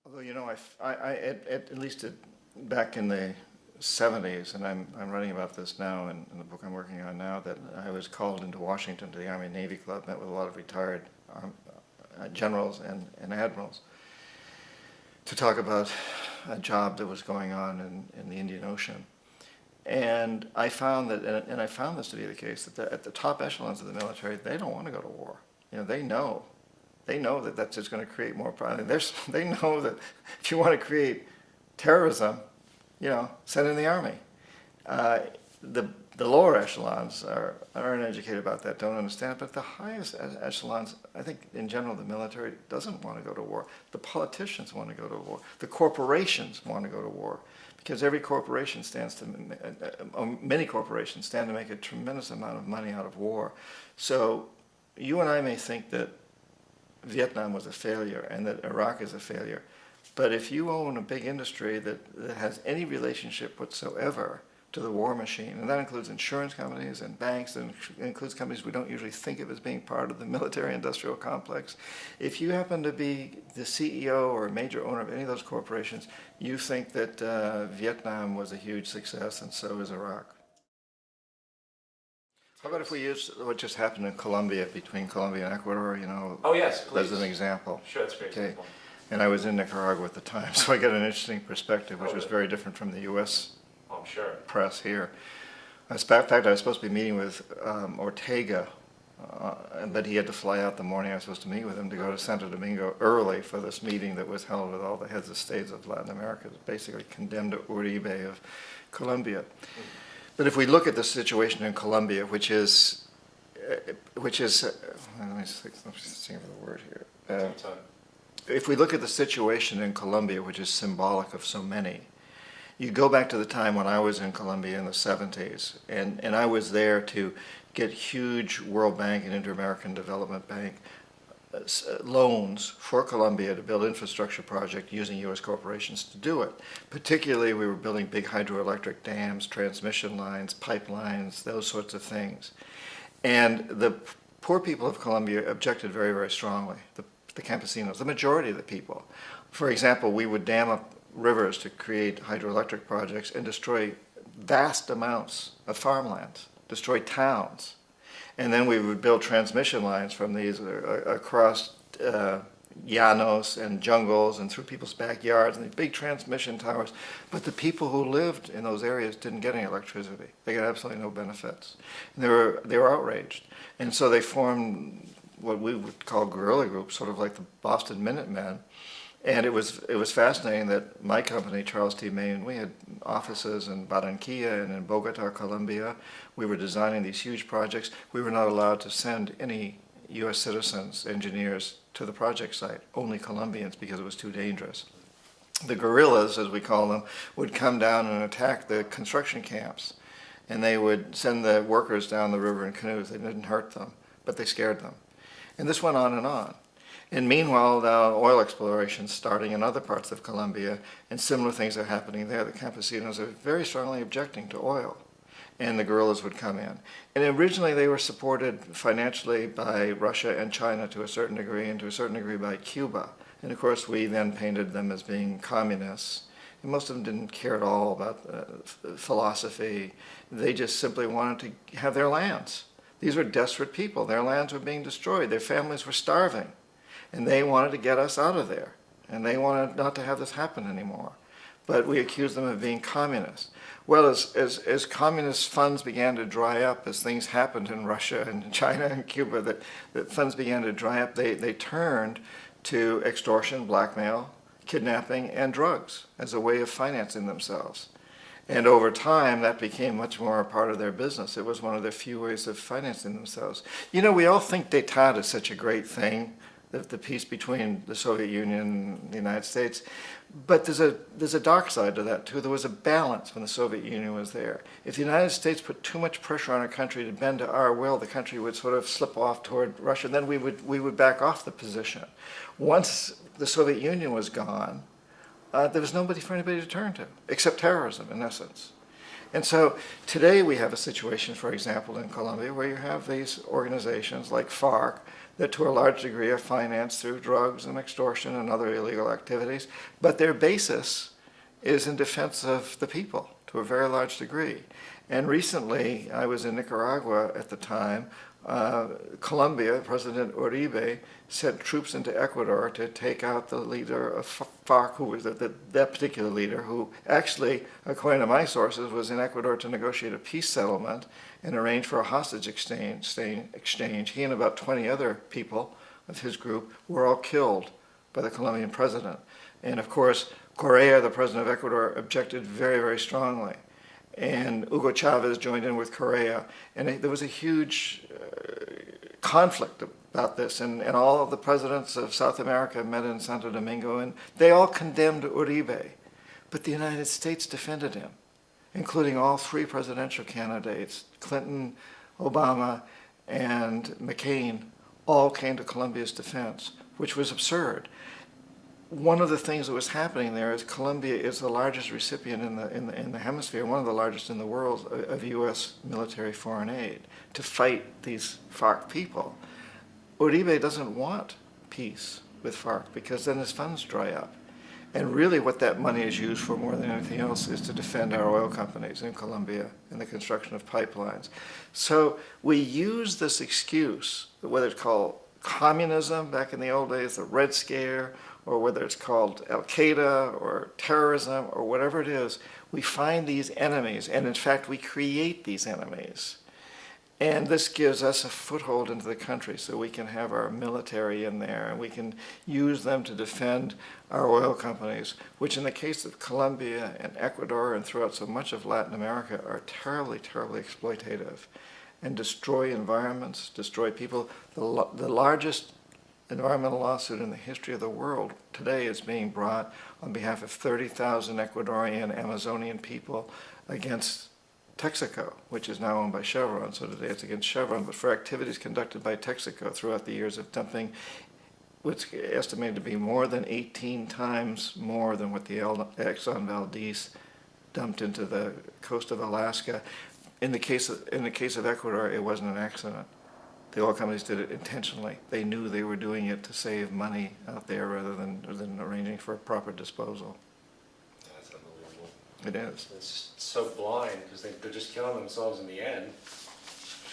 Although, you know, at least back in the 70s, and I'm writing about this now in the book I'm working on now, that I was called into Washington to the Army Navy Club, met with a lot of retired generals and admirals to talk about a job that was going on in the Indian Ocean. And I found that, and I found this to be the case, that at the top echelons of the military, they don't want to go to war. You know, they know that that's just going to create more problems. They know that if you want to create terrorism, you know, send in the army. The lower echelons are uneducated about that, don't understand it, but the highest echelons, I think in general the military doesn't want to go to war. The politicians want to go to war. The corporations want to go to war. Because every corporation many corporations stand to make a tremendous amount of money out of war. So you and I may think that Vietnam was a failure and that Iraq is a failure. But if you own a big industry that has any relationship whatsoever to the war machine, and that includes insurance companies and banks, and includes companies we don't usually think of as being part of the military-industrial complex, if you happen to be the CEO or a major owner of any of those corporations, you think that Vietnam was a huge success, and so is Iraq. How about if we use what just happened in Colombia, between Colombia and Ecuador, you know? Oh yes, please. As an example. Sure, that's great. Okay. And I was in Nicaragua at the time, so I got an interesting perspective, which was very different from the U.S. press here. In fact, I was supposed to be meeting with Ortega, but he had to fly out the morning I was supposed to meet with him to go to Santo Domingo early for this meeting that was held with all the heads of states of Latin America, basically condemned Uribe of Colombia. But if we look at the situation in Colombia, which is let me think of the word here. If we look at the situation in Colombia, which is symbolic of so many, you go back to the time when I was in Colombia in the 70s, and I was there to get huge World Bank and Inter-American Development Bank loans for Colombia to build infrastructure projects using U.S. corporations to do it. Particularly, we were building big hydroelectric dams, transmission lines, pipelines, those sorts of things. And the poor people of Colombia objected very, very strongly. The campesinos, the majority of the people. For example, we would dam up rivers to create hydroelectric projects and destroy vast amounts of farmland, destroy towns. And then we would build transmission lines from these across llanos and jungles and through people's backyards and these big transmission towers. But the people who lived in those areas didn't get any electricity. They got absolutely no benefits. And they were outraged. And so they formed what we would call guerrilla groups, sort of like the Boston Minutemen. And it was fascinating that my company, Charles T. Main, we had offices in Barranquilla and in Bogota, Colombia. We were designing these huge projects. We were not allowed to send any U.S. citizens, engineers, to the project site, only Colombians, because it was too dangerous. The guerrillas, as we call them, would come down and attack the construction camps. And they would send the workers down the river in canoes. They didn't hurt them, but they scared them. And this went on and on. And meanwhile, now oil exploration is starting in other parts of Colombia, and similar things are happening there. The campesinos are very strongly objecting to oil, and the guerrillas would come in. And originally they were supported financially by Russia and China to a certain degree, and to a certain degree by Cuba. And of course we then painted them as being communists. And most of them didn't care at all about philosophy. They just simply wanted to have their lands. These were desperate people. Their lands were being destroyed. Their families were starving. And they wanted to get us out of there. And they wanted not to have this happen anymore. But we accused them of being communists. Well, as communist funds began to dry up, as things happened in Russia and China and Cuba, that funds began to dry up, they turned to extortion, blackmail, kidnapping, and drugs as a way of financing themselves. And over time, that became much more a part of their business. It was one of their few ways of financing themselves. You know, we all think détente is such a great thing, the peace between the Soviet Union and the United States. But there's a dark side to that, too. There was a balance when the Soviet Union was there. If the United States put too much pressure on a country to bend to our will, the country would sort of slip off toward Russia, and then we would back off the position. Once the Soviet Union was gone, there was nobody for anybody to turn to, except terrorism, in essence. And so today we have a situation, for example, in Colombia, where you have these organizations like FARC that to a large degree are financed through drugs and extortion and other illegal activities, but their basis is in defense of the people to a very large degree. And recently, I was in Nicaragua at the time. Colombia, President Uribe, sent troops into Ecuador to take out the leader of FARC, who was that particular leader, who actually, according to my sources, was in Ecuador to negotiate a peace settlement and arrange for a hostage exchange. He and about 20 other people of his group were all killed by the Colombian president. And of course, Correa, the president of Ecuador, objected very, very strongly. And Hugo Chavez joined in with Correa. And there was a huge conflict about this. And all of the presidents of South America met in Santo Domingo, and they all condemned Uribe. But the United States defended him, including all three presidential candidates, Clinton, Obama, and McCain, all came to Colombia's defense, which was absurd. One of the things that was happening there is Colombia is the largest recipient in the hemisphere, one of the largest in the world, of U.S. military foreign aid to fight these FARC people. Uribe doesn't want peace with FARC because then his funds dry up. And really what that money is used for more than anything else is to defend our oil companies in Colombia and the construction of pipelines. So we use this excuse, whether it's called communism back in the old days, the Red Scare, or whether it's called Al-Qaeda or terrorism or whatever it is, we find these enemies, and in fact we create these enemies. And this gives us a foothold into the country so we can have our military in there and we can use them to defend our oil companies, which in the case of Colombia and Ecuador and throughout so much of Latin America are terribly, terribly exploitative and destroy environments, destroy people. The largest environmental lawsuit in the history of the world today is being brought on behalf of 30,000 Ecuadorian Amazonian people against Texaco, which is now owned by Chevron. So today it's against Chevron, but for activities conducted by Texaco throughout the years of dumping what's estimated to be more than 18 times more than what the Exxon Valdez dumped into the coast of Alaska. In the case of Ecuador, it wasn't an accident. The oil companies did it intentionally. They knew they were doing it to save money out there rather than arranging for a proper disposal. That's unbelievable. It is. It's so blind because they're just killing themselves in the end.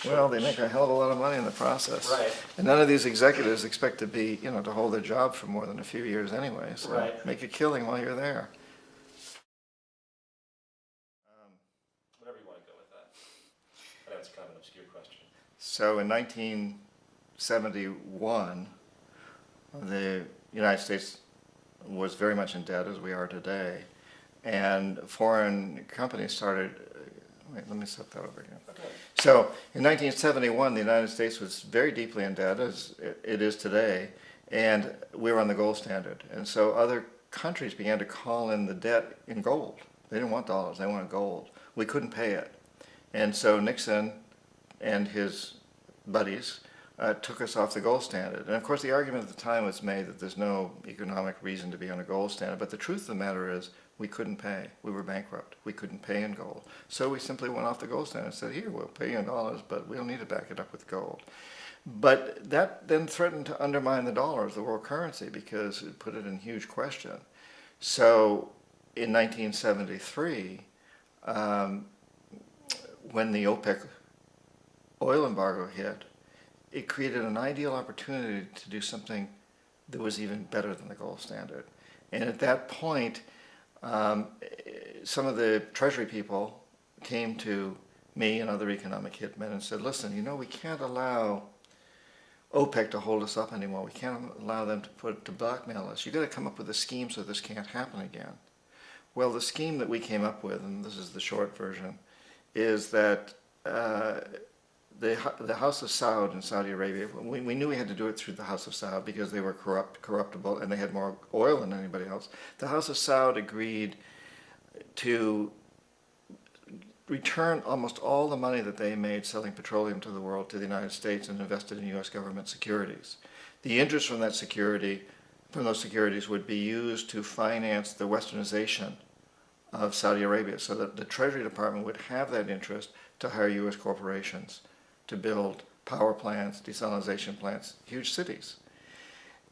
Well, they make a hell of a lot of money in the process. Right. And none of these executives expect to be, to hold their job for more than a few years anyway. So right. Make a killing while you're there. Whatever you want to go with that. I know it's kind of an obscure question. So in 1971, the United States was very much in debt as we are today. And foreign companies started, wait, let me set that over again. Okay. So in 1971, the United States was very deeply in debt, as it is today, and we were on the gold standard. And so other countries began to call in the debt in gold. They didn't want dollars, they wanted gold. We couldn't pay it. And so Nixon and his buddies took us off the gold standard. And of course the argument at the time was made that there's no economic reason to be on a gold standard, but the truth of the matter is we couldn't pay. We were bankrupt. We couldn't pay in gold. So we simply went off the gold standard and said, here, we'll pay you in dollars, but we don't need to back it up with gold. But that then threatened to undermine the dollar as the world currency because it put it in huge question. So in 1973, when the OPEC oil embargo hit, it created an ideal opportunity to do something that was even better than the gold standard. And at that point, some of the Treasury people came to me and other economic hitmen and said, listen, you know, we can't allow OPEC to hold us up anymore. We can't allow them to blackmail us. You've got to come up with a scheme so this can't happen again. Well, the scheme that we came up with, and this is the short version, is that the House of Saud in Saudi Arabia, we knew we had to do it through the House of Saud because they were corruptible, and they had more oil than anybody else. The House of Saud agreed to return almost all the money that they made selling petroleum to the world to the United States and invested in U.S. government securities. The interest from those securities would be used to finance the westernization of Saudi Arabia, so that the Treasury Department would have that interest to hire U.S. corporations to build power plants, desalination plants, huge cities.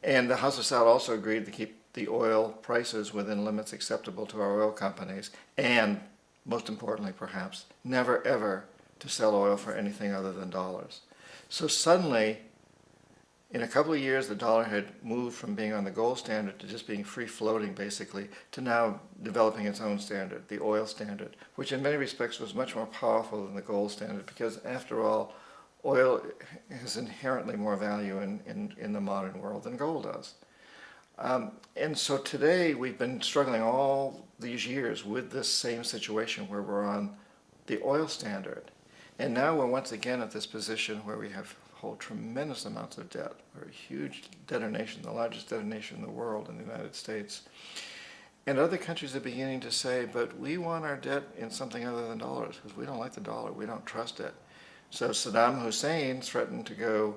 And the House of Saud also agreed to keep the oil prices within limits acceptable to our oil companies, and most importantly perhaps, never ever to sell oil for anything other than dollars. So suddenly, in a couple of years, the dollar had moved from being on the gold standard to just being free floating basically, to now developing its own standard, the oil standard, which in many respects was much more powerful than the gold standard, because after all, oil has inherently more value in the modern world than gold does. And so today we've been struggling all these years with this same situation where we're on the oil standard. And now we're once again at this position where we hold tremendous amounts of debt. We're a huge debtor nation, the largest debtor nation in the world in the United States. And other countries are beginning to say, but we want our debt in something other than dollars because we don't like the dollar, we don't trust it. So Saddam Hussein threatened to go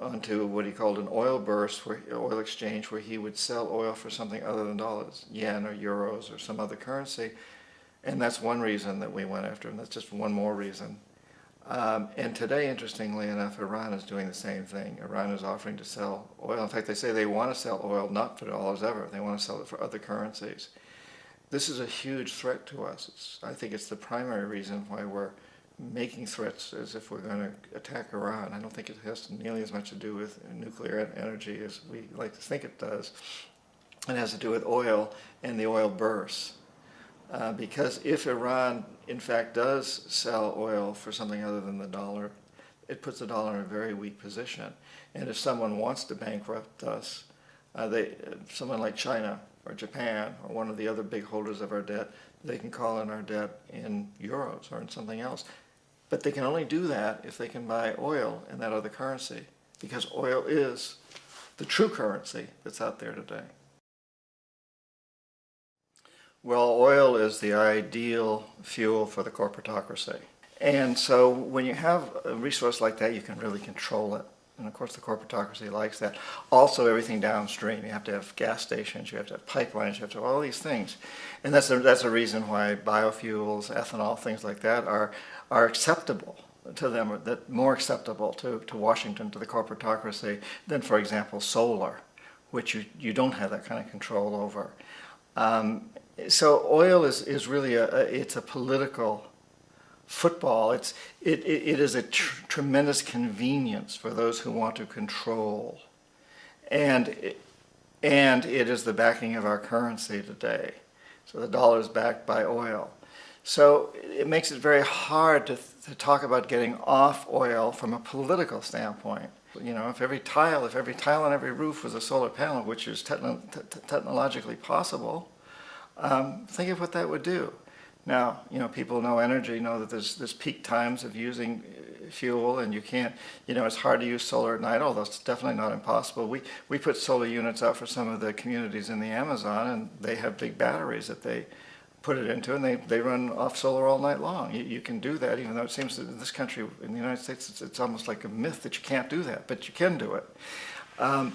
onto what he called an oil burst, oil exchange, where he would sell oil for something other than dollars, yen or euros or some other currency. And that's one reason that we went after him. That's just one more reason. And today, interestingly enough, Iran is doing the same thing. Iran is offering to sell oil. In fact, they say they want to sell oil not for dollars ever. They want to sell it for other currencies. This is a huge threat to us. I think it's the primary reason why we're making threats as if we're going to attack Iran. I don't think it has nearly as much to do with nuclear energy as we like to think it does. It has to do with oil and the oil bursts. Because if Iran, in fact, does sell oil for something other than the dollar, it puts the dollar in a very weak position. And if someone wants to bankrupt us, someone like China or Japan or one of the other big holders of our debt, they can call in our debt in euros or in something else. But they can only do that if they can buy oil in that other currency, because oil is the true currency that's out there today. Well, oil is the ideal fuel for the corporatocracy. And so when you have a resource like that, you can really control it. And of course the corporatocracy likes that. Also everything downstream. You have to have gas stations, you have to have pipelines, you have to have all these things. And that's a reason why biofuels, ethanol, things like that are acceptable to them, that more acceptable to Washington, to the corporatocracy, than, for example, solar, which you don't have that kind of control over. So oil is really it's a political football. It is a tremendous convenience for those who want to control, and it is the backing of our currency today. So the dollar is backed by oil. So it makes it very hard to talk about getting off oil from a political standpoint. You know, if every tile on every roof was a solar panel, which is technologically possible, think of what that would do. Now, you know, people know energy, know that there's peak times of using fuel, and you can't, you know, it's hard to use solar at night, although it's definitely not impossible. We put solar units out for some of the communities in the Amazon, and they have big batteries that they put it into, and they run off solar all night long. You can do that, even though it seems that in this country, in the United States, it's almost like a myth that you can't do that, but you can do it. But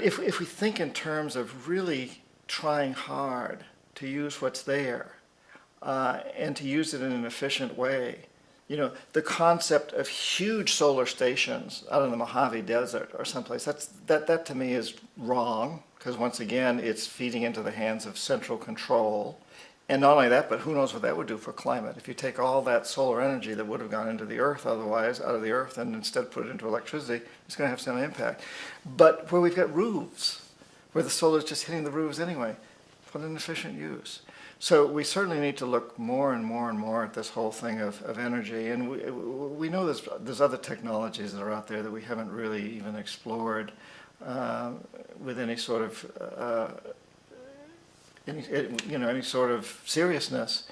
if we think in terms of really trying hard to use what's there and to use it in an efficient way, you know, the concept of huge solar stations out in the Mojave Desert or someplace, that to me is wrong, because once again, it's feeding into the hands of central control, And not only that, but who knows what that would do for climate. If you take all that solar energy that would have gone into the earth otherwise, out of the earth, and instead put it into electricity, it's going to have some impact. But where we've got roofs, where the solar is just hitting the roofs anyway, put an efficient use. So we certainly need to look more and more and more at this whole thing of energy. And we know there's other technologies that are out there that we haven't really even explored with any sort of any sort of seriousness,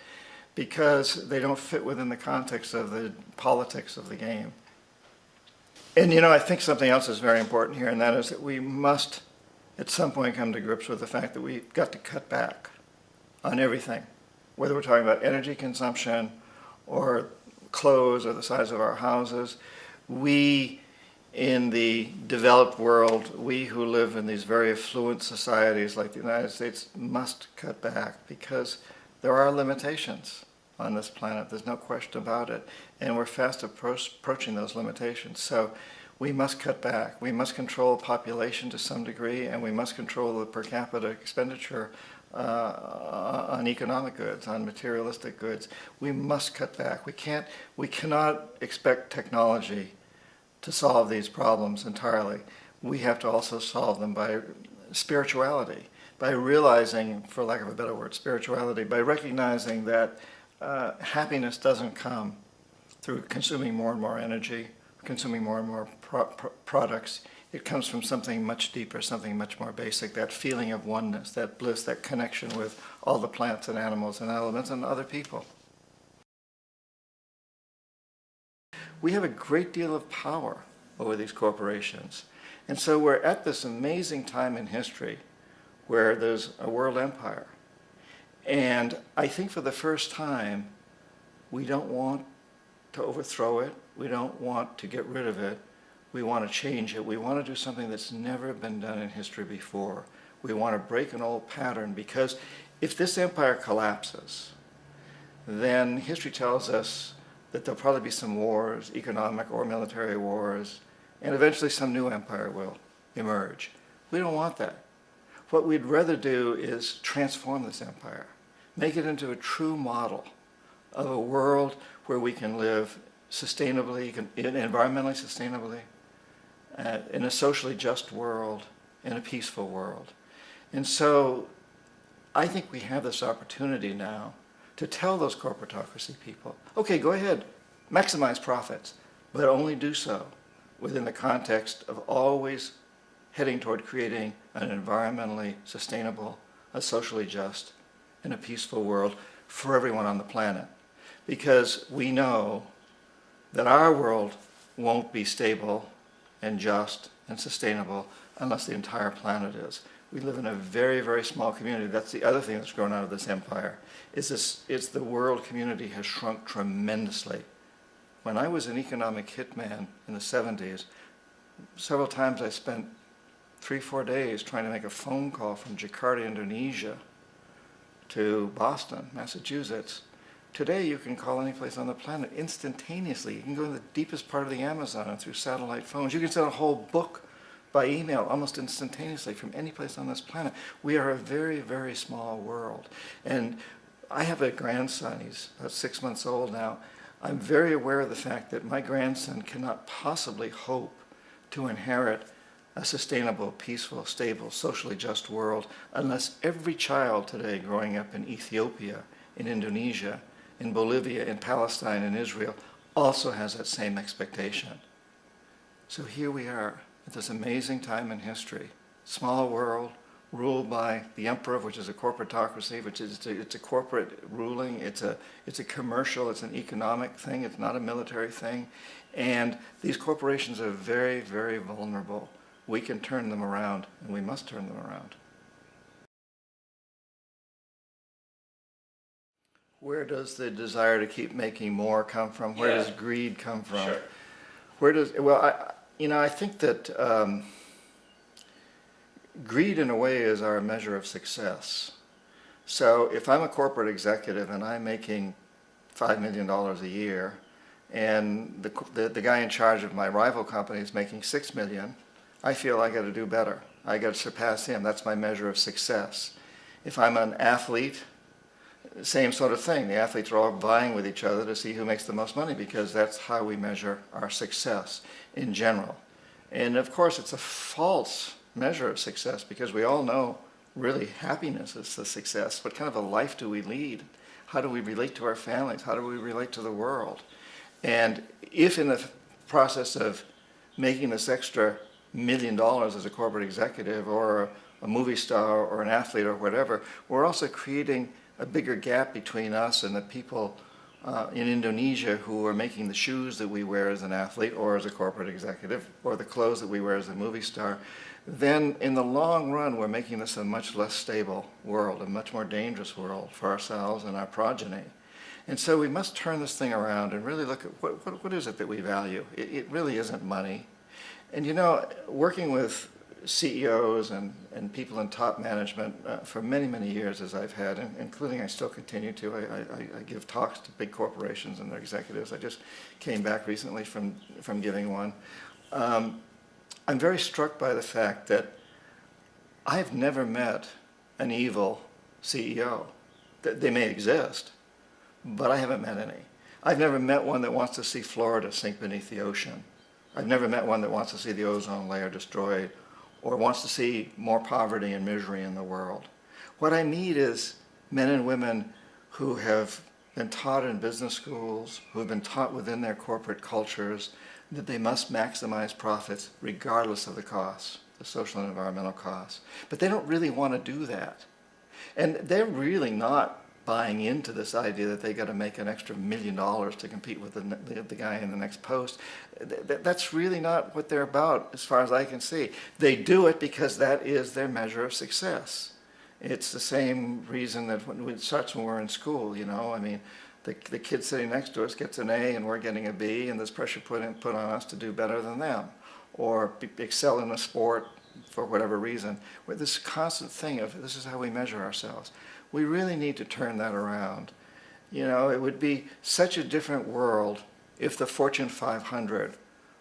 because they don't fit within the context of the politics of the game. And I think something else is very important here, and that is that we must at some point come to grips with the fact that we've got to cut back on everything, whether we're talking about energy consumption or clothes or the size of our houses. We in the developed world, we who live in these very affluent societies like the United States must cut back, because there are limitations on this planet. There's no question about it. And we're fast approaching those limitations. So we must cut back. We must control population to some degree, and we must control the per capita expenditure on economic goods, on materialistic goods. We must cut back. We cannot expect technology to solve these problems entirely. We have to also solve them by spirituality, by realizing, for lack of a better word, spirituality, by recognizing that happiness doesn't come through consuming more and more energy, consuming more and more products. It comes from something much deeper, something much more basic, that feeling of oneness, that bliss, that connection with all the plants and animals and elements and other people. We have a great deal of power over these corporations. And so we're at this amazing time in history where there's a world empire. And I think for the first time, we don't want to overthrow it. We don't want to get rid of it. We want to change it. We want to do something that's never been done in history before. We want to break an old pattern, because if this empire collapses, then history tells us that there'll probably be some wars, economic or military wars, and eventually some new empire will emerge. We don't want that. What we'd rather do is transform this empire, make it into a true model of a world where we can live sustainably, environmentally sustainably, in a socially just world, in a peaceful world. And so I think we have this opportunity now to tell those corporatocracy people, okay, go ahead, maximize profits, but only do so within the context of always heading toward creating an environmentally sustainable, a socially just, and a peaceful world for everyone on the planet. Because we know that our world won't be stable and just and sustainable unless the entire planet is. We live in a very, very small community. That's the other thing that's grown out of this empire, is the world community has shrunk tremendously. When I was an economic hitman in the 70s, several times I spent 3-4 days trying to make a phone call from Jakarta, Indonesia to Boston, Massachusetts. Today you can call any place on the planet instantaneously. You can go to the deepest part of the Amazon and through satellite phones. You can send a whole book by email almost instantaneously from any place on this planet. We are a very, very small world. And I have a grandson. He's about 6 months old now. I'm very aware of the fact that my grandson cannot possibly hope to inherit a sustainable, peaceful, stable, socially just world unless every child today growing up in Ethiopia, in Indonesia, in Bolivia, in Palestine, in Israel also has that same expectation. So here we are at this amazing time in history. Small world, ruled by the emperor, which is a corporatocracy, which is it's a corporate ruling. It's a commercial. It's an economic thing. It's not a military thing. And these corporations are very, very vulnerable. We can turn them around, and we must turn them around. Where does the desire to keep making more come from? Where does greed come from? Sure. Where does, well, I think that greed in a way is our measure of success. So if I'm a corporate executive and I'm making $5 million a year, and the guy in charge of my rival company is making $6 million, I feel I got to do better. I got to surpass him. That's my measure of success. If I'm an athlete same sort of thing. The athletes are all vying with each other to see who makes the most money, because that's how we measure our success in general. And of course, it's a false measure of success, because we all know really happiness is the success. What kind of a life do we lead? How do we relate to our families? How do we relate to the world? And if in the process of making this extra $1 million as a corporate executive, or a movie star, or an athlete, or whatever, we're also creating a bigger gap between us and the people in Indonesia who are making the shoes that we wear as an athlete or as a corporate executive, or the clothes that we wear as a movie star, then in the long run we're making this a much less stable world, a much more dangerous world for ourselves and our progeny. And so we must turn this thing around and really look at what is it that we value. It really isn't money. And you know, working with CEOs and people in top management for many, many years, as I've had, including I still continue to. I give talks to big corporations and their executives. I just came back recently from giving one. I'm very struck by the fact that I've never met an evil CEO. They may exist, but I haven't met any. I've never met one that wants to see Florida sink beneath the ocean. I've never met one that wants to see the ozone layer destroyed, or wants to see more poverty and misery in the world. What I need is men and women who have been taught in business schools, who have been taught within their corporate cultures that they must maximize profits regardless of the costs, the social and environmental costs. But they don't really want to do that. And they're really not buying into this idea that they got to make an extra $1 million to compete with the guy in the next post. That's really not what they're about, as far as I can see. They do it because that is their measure of success. It's the same reason that it starts when we're in school, you know. I mean, the kid sitting next to us gets an A and we're getting a B, and there's pressure put on us to do better than them, or excel in a sport for whatever reason. With this constant thing of this is how we measure ourselves. We really need to turn that around. You know, it would be such a different world if the Fortune 500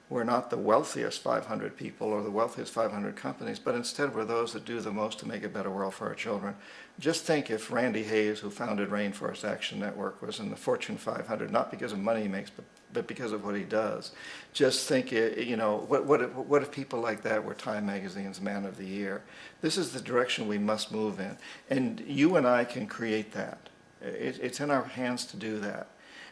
were not the wealthiest 500 people or the wealthiest 500 companies, but instead were those that do the most to make a better world for our children. Just think if Randy Hayes, who founded Rainforest Action Network, was in the Fortune 500, not because of money he makes, but because of what he does. Just think, you know, what if people like that were Time Magazine's Man of the Year? This is the direction we must move in. And you and I can create that. It's in our hands to do that.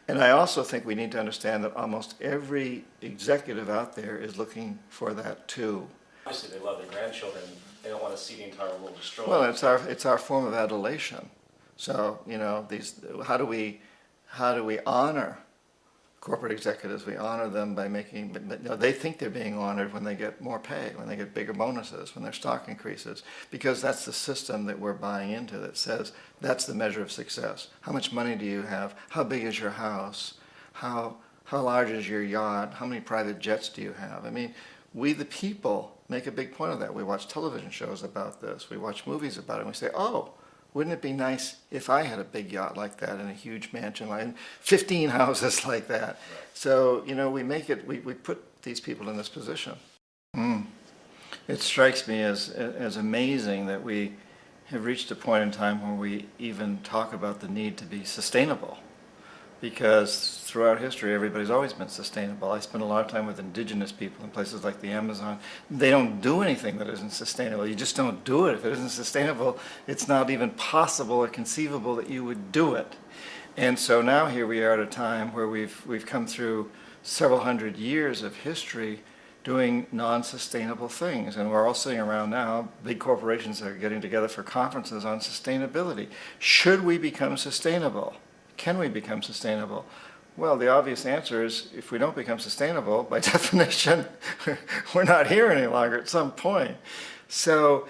And I also think we need to understand that almost every executive out there is looking for that too. Obviously they love their grandchildren. They don't want to see the entire world destroyed. Well, it's our form of adulation. So, you know, how do we honor corporate executives? We honor them by making, but you know, they think they're being honored when they get more pay, when they get bigger bonuses, when their stock increases, because that's the system that we're buying into that says that's the measure of success. How much money do you have? How big is your house? How large is your yacht? How many private jets do you have? I mean, we the people make a big point of that. We watch television shows about this. We watch movies about it, and we say, oh, wouldn't it be nice if I had a big yacht like that and a huge mansion and 15 houses like that? Right. So, you know, we put these people in this position. It strikes me as amazing that we have reached a point in time where we even talk about the need to be sustainable. Because throughout history, everybody's always been sustainable. I spend a lot of time with indigenous people in places like the Amazon. They don't do anything that isn't sustainable. You just don't do it. If it isn't sustainable, it's not even possible or conceivable that you would do it. And so now here we are at a time where we've come through several hundred years of history doing non-sustainable things. And we're all sitting around now, big corporations are getting together for conferences on sustainability. Should we become sustainable? Can we become sustainable? Well, the obvious answer is if we don't become sustainable, by definition, we're not here any longer at some point. So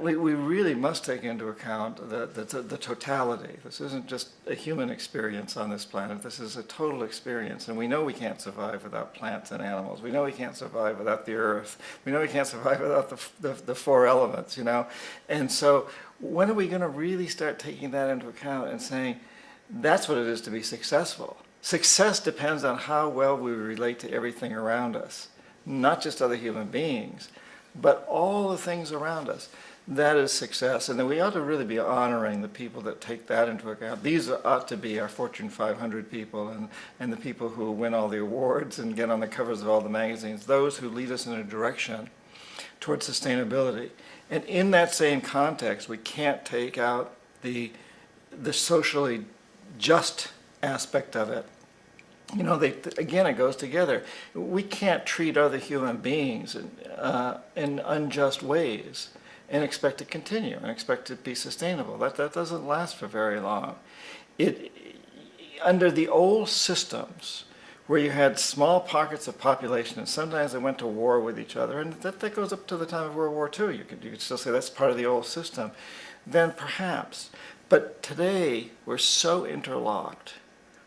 we really must take into account the totality. This isn't just a human experience on this planet. This is a total experience. And we know we can't survive without plants and animals. We know we can't survive without the earth. We know we can't survive without the four elements, you know. And so when are we going to really start taking that into account and saying, that's what it is to be successful. Success depends on how well we relate to everything around us, not just other human beings, but all the things around us. that is success. And then we ought to really be honoring the people that take that into account. These ought to be our Fortune 500 people and the people who win all the awards and get on the covers of all the magazines, those who lead us in a direction towards sustainability. And in that same context, we can't take out the socially just aspect of it. You know, again, it goes together. We can't treat other human beings in unjust ways and expect to continue and expect to be sustainable. That doesn't last for very long. Under the old systems, where you had small pockets of population, and sometimes they went to war with each other, and that goes up to the time of World War II. You could still say that's part of the old system. Then perhaps. But today, we're so interlocked.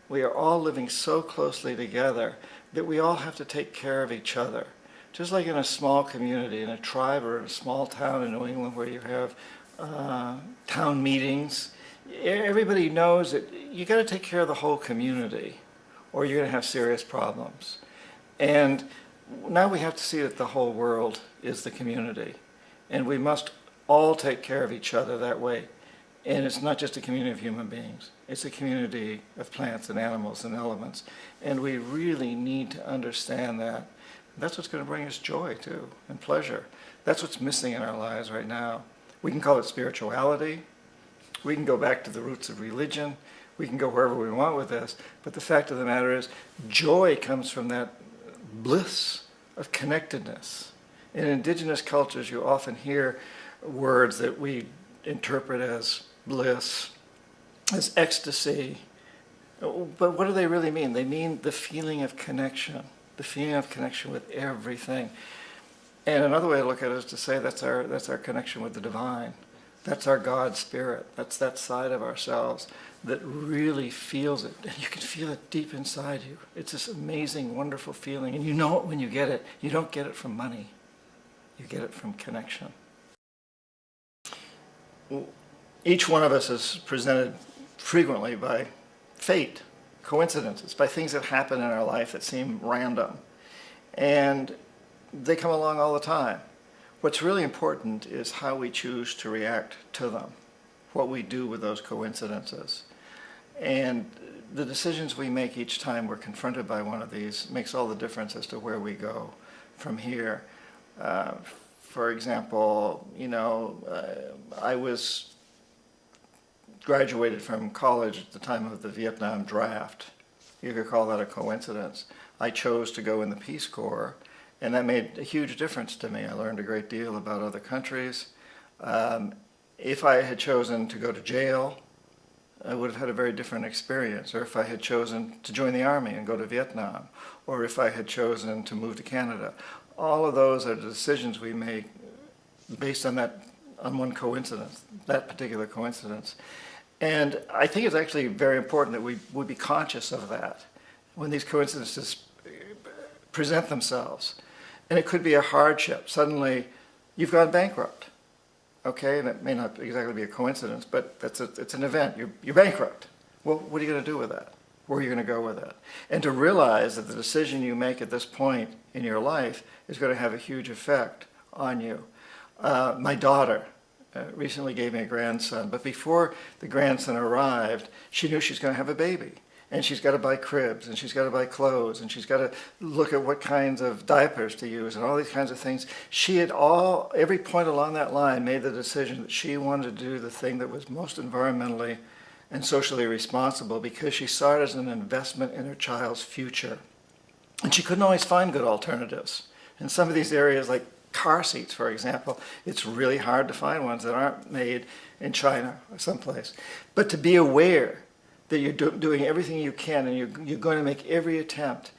We are all living so closely together that we all have to take care of each other. Just like in a small community, in a tribe or in a small town in New England where you have town meetings, everybody knows that you got to take care of the whole community or you're going to have serious problems. And now we have to see that the whole world is the community. And we must all take care of each other that way. And it's not just a community of human beings. It's a community of plants and animals and elements. And we really need to understand that. That's what's going to bring us joy, too, and pleasure. That's what's missing in our lives right now. We can call it spirituality. We can go back to the roots of religion. We can go wherever we want with this. But the fact of the matter is, joy comes from that bliss of connectedness. In indigenous cultures, you often hear words that we interpret as bliss, as ecstasy. But what do they really mean? They mean the feeling of connection, the feeling of connection with everything. And another way to look at it is to say that's our connection with the divine. That's our God spirit. That's that side of ourselves that really feels it. And you can feel it deep inside you. It's this amazing, wonderful feeling. And you know it when you get it. You don't get it from money. You get it from connection. Each one of us is presented frequently by fate, coincidences, by things that happen in our life that seem random. And they come along all the time. What's really important is how we choose to react to them, what we do with those coincidences. And the decisions we make each time we're confronted by one of these makes all the difference as to where we go from here. For example, I was graduated from college at the time of the Vietnam draft. You could call that a coincidence. I chose to go in the Peace Corps, and that made a huge difference to me. I learned a great deal about other countries. If I had chosen to go to jail, I would have had a very different experience. Or if I had chosen to join the Army and go to Vietnam, or if I had chosen to move to Canada. All of those are the decisions we make based on one coincidence, that particular coincidence. And I think it's actually very important that we would be conscious of that when these coincidences present themselves. And it could be a hardship. Suddenly, you've gone bankrupt. Okay, and it may not exactly be a coincidence, but it's an event. You're bankrupt. Well, what are you going to do with that? Where are you going to go with that? And to realize that the decision you make at this point in your life is going to have a huge effect on you. My daughter recently gave me a grandson, but before the grandson arrived, she knew she's going to have a baby. And she's got to buy cribs, and she's got to buy clothes, and she's got to look at what kinds of diapers to use, and all these kinds of things. She had every point along that line made the decision that she wanted to do the thing that was most environmentally and socially responsible because she saw it as an investment in her child's future. And she couldn't always find good alternatives. In some of these areas, like car seats, for example, it's really hard to find ones that aren't made in China or someplace. But to be aware that you're doing everything you can and you're going to make every attempt,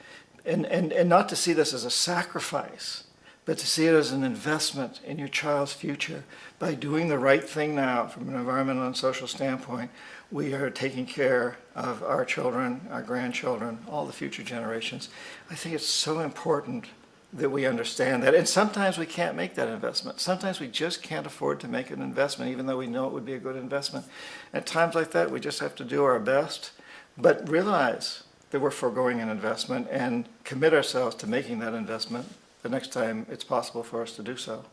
and not to see this as a sacrifice, but to see it as an investment in your child's future. By doing the right thing now from an environmental and social standpoint, we are taking care of our children, our grandchildren, all the future generations. I think it's so important that we understand that. And sometimes we can't make that investment. Sometimes we just can't afford to make an investment, even though we know it would be a good investment. At times like that, we just have to do our best, but realize that we're foregoing an investment and commit ourselves to making that investment the next time it's possible for us to do so.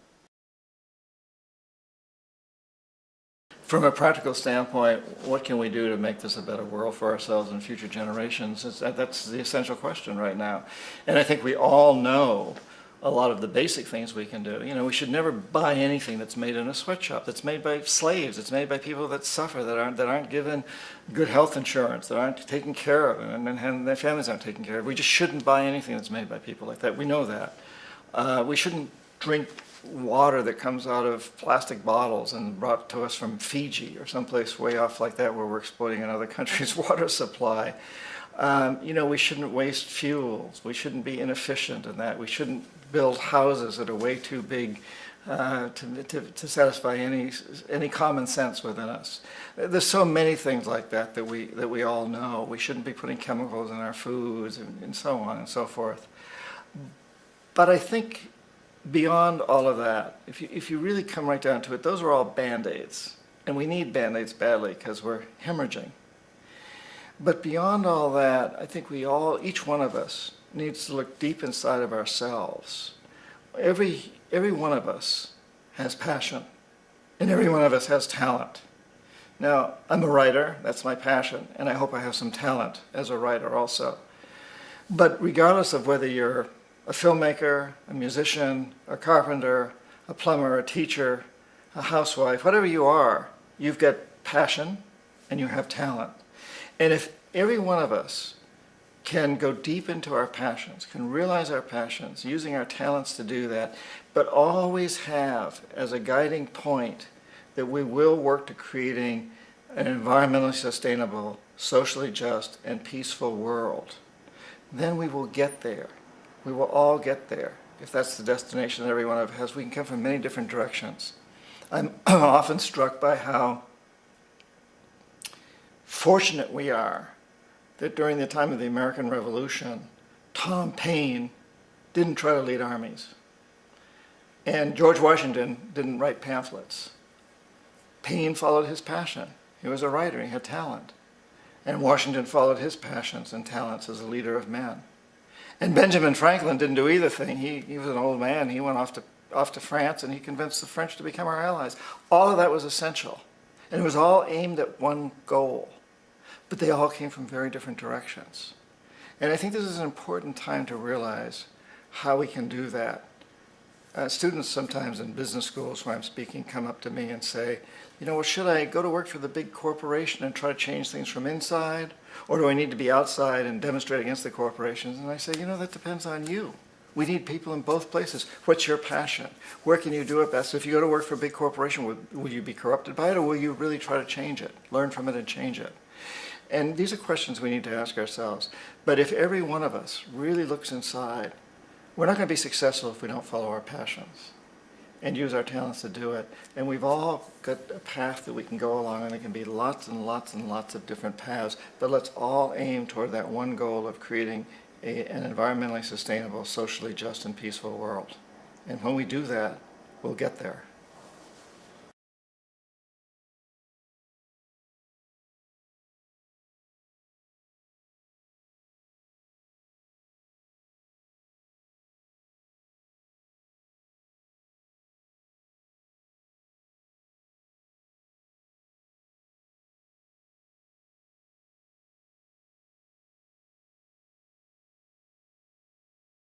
from a practical standpoint, what can we do to make this a better world for ourselves and future generations? That's the essential question right now. And I think we all know a lot of the basic things we can do. You know, we should never buy anything that's made in a sweatshop, that's made by slaves, that's made by people that suffer, that aren't given good health insurance, that aren't taken care of, and their families aren't taken care of. We just shouldn't buy anything that's made by people like that. We know that. We shouldn't drink water that comes out of plastic bottles and brought to us from Fiji or someplace way off like that where we're exploiting another country's water supply. You know, we shouldn't waste fuels. We shouldn't be inefficient in that. We shouldn't build houses that are way too big to satisfy any common sense within us. There's so many things like that we all know. We shouldn't be putting chemicals in our foods and so on and so forth. But I think beyond all of that, if you really come right down to it, those are all Band-Aids. And we need Band-Aids badly because we're hemorrhaging. But beyond all that, I think each one of us needs to look deep inside of ourselves. Every one of us has passion, and every one of us has talent. Now, I'm a writer, that's my passion, and I hope I have some talent as a writer also. But regardless of whether you're a filmmaker, a musician, a carpenter, a plumber, a teacher, a housewife, whatever you are, you've got passion and you have talent. And if every one of us can go deep into our passions, can realize our passions, using our talents to do that, but always have as a guiding point that we will work to creating an environmentally sustainable, socially just, and peaceful world, then we will get there. We will all get there. If that's the destination that every one of us has, we can come from many different directions. I'm often struck by how fortunate we are that during the time of the American Revolution, Tom Paine didn't try to lead armies. And George Washington didn't write pamphlets. Paine followed his passion. He was a writer, he had talent. And Washington followed his passions and talents as a leader of men. And Benjamin Franklin didn't do either thing. He was an old man. He went off to France and he convinced the French to become our allies. All of that was essential. And it was all aimed at one goal. But they all came from very different directions. And I think this is an important time to realize how we can do that. Students sometimes in business schools where I'm speaking come up to me and say, you know, well, should I go to work for the big corporation and try to change things from inside? Or do I need to be outside and demonstrate against the corporations? And I say, you know, that depends on you. We need people in both places. What's your passion? Where can you do it best? If you go to work for a big corporation, will you be corrupted by it, or will you really try to change it, learn from it and change it? And these are questions we need to ask ourselves. But if every one of us really looks inside, we're not going to be successful if we don't follow our passions and use our talents to do it. And we've all got a path that we can go along, and it can be lots and lots and lots of different paths. But let's all aim toward that one goal of creating an environmentally sustainable, socially just, and peaceful world. And when we do that, we'll get there.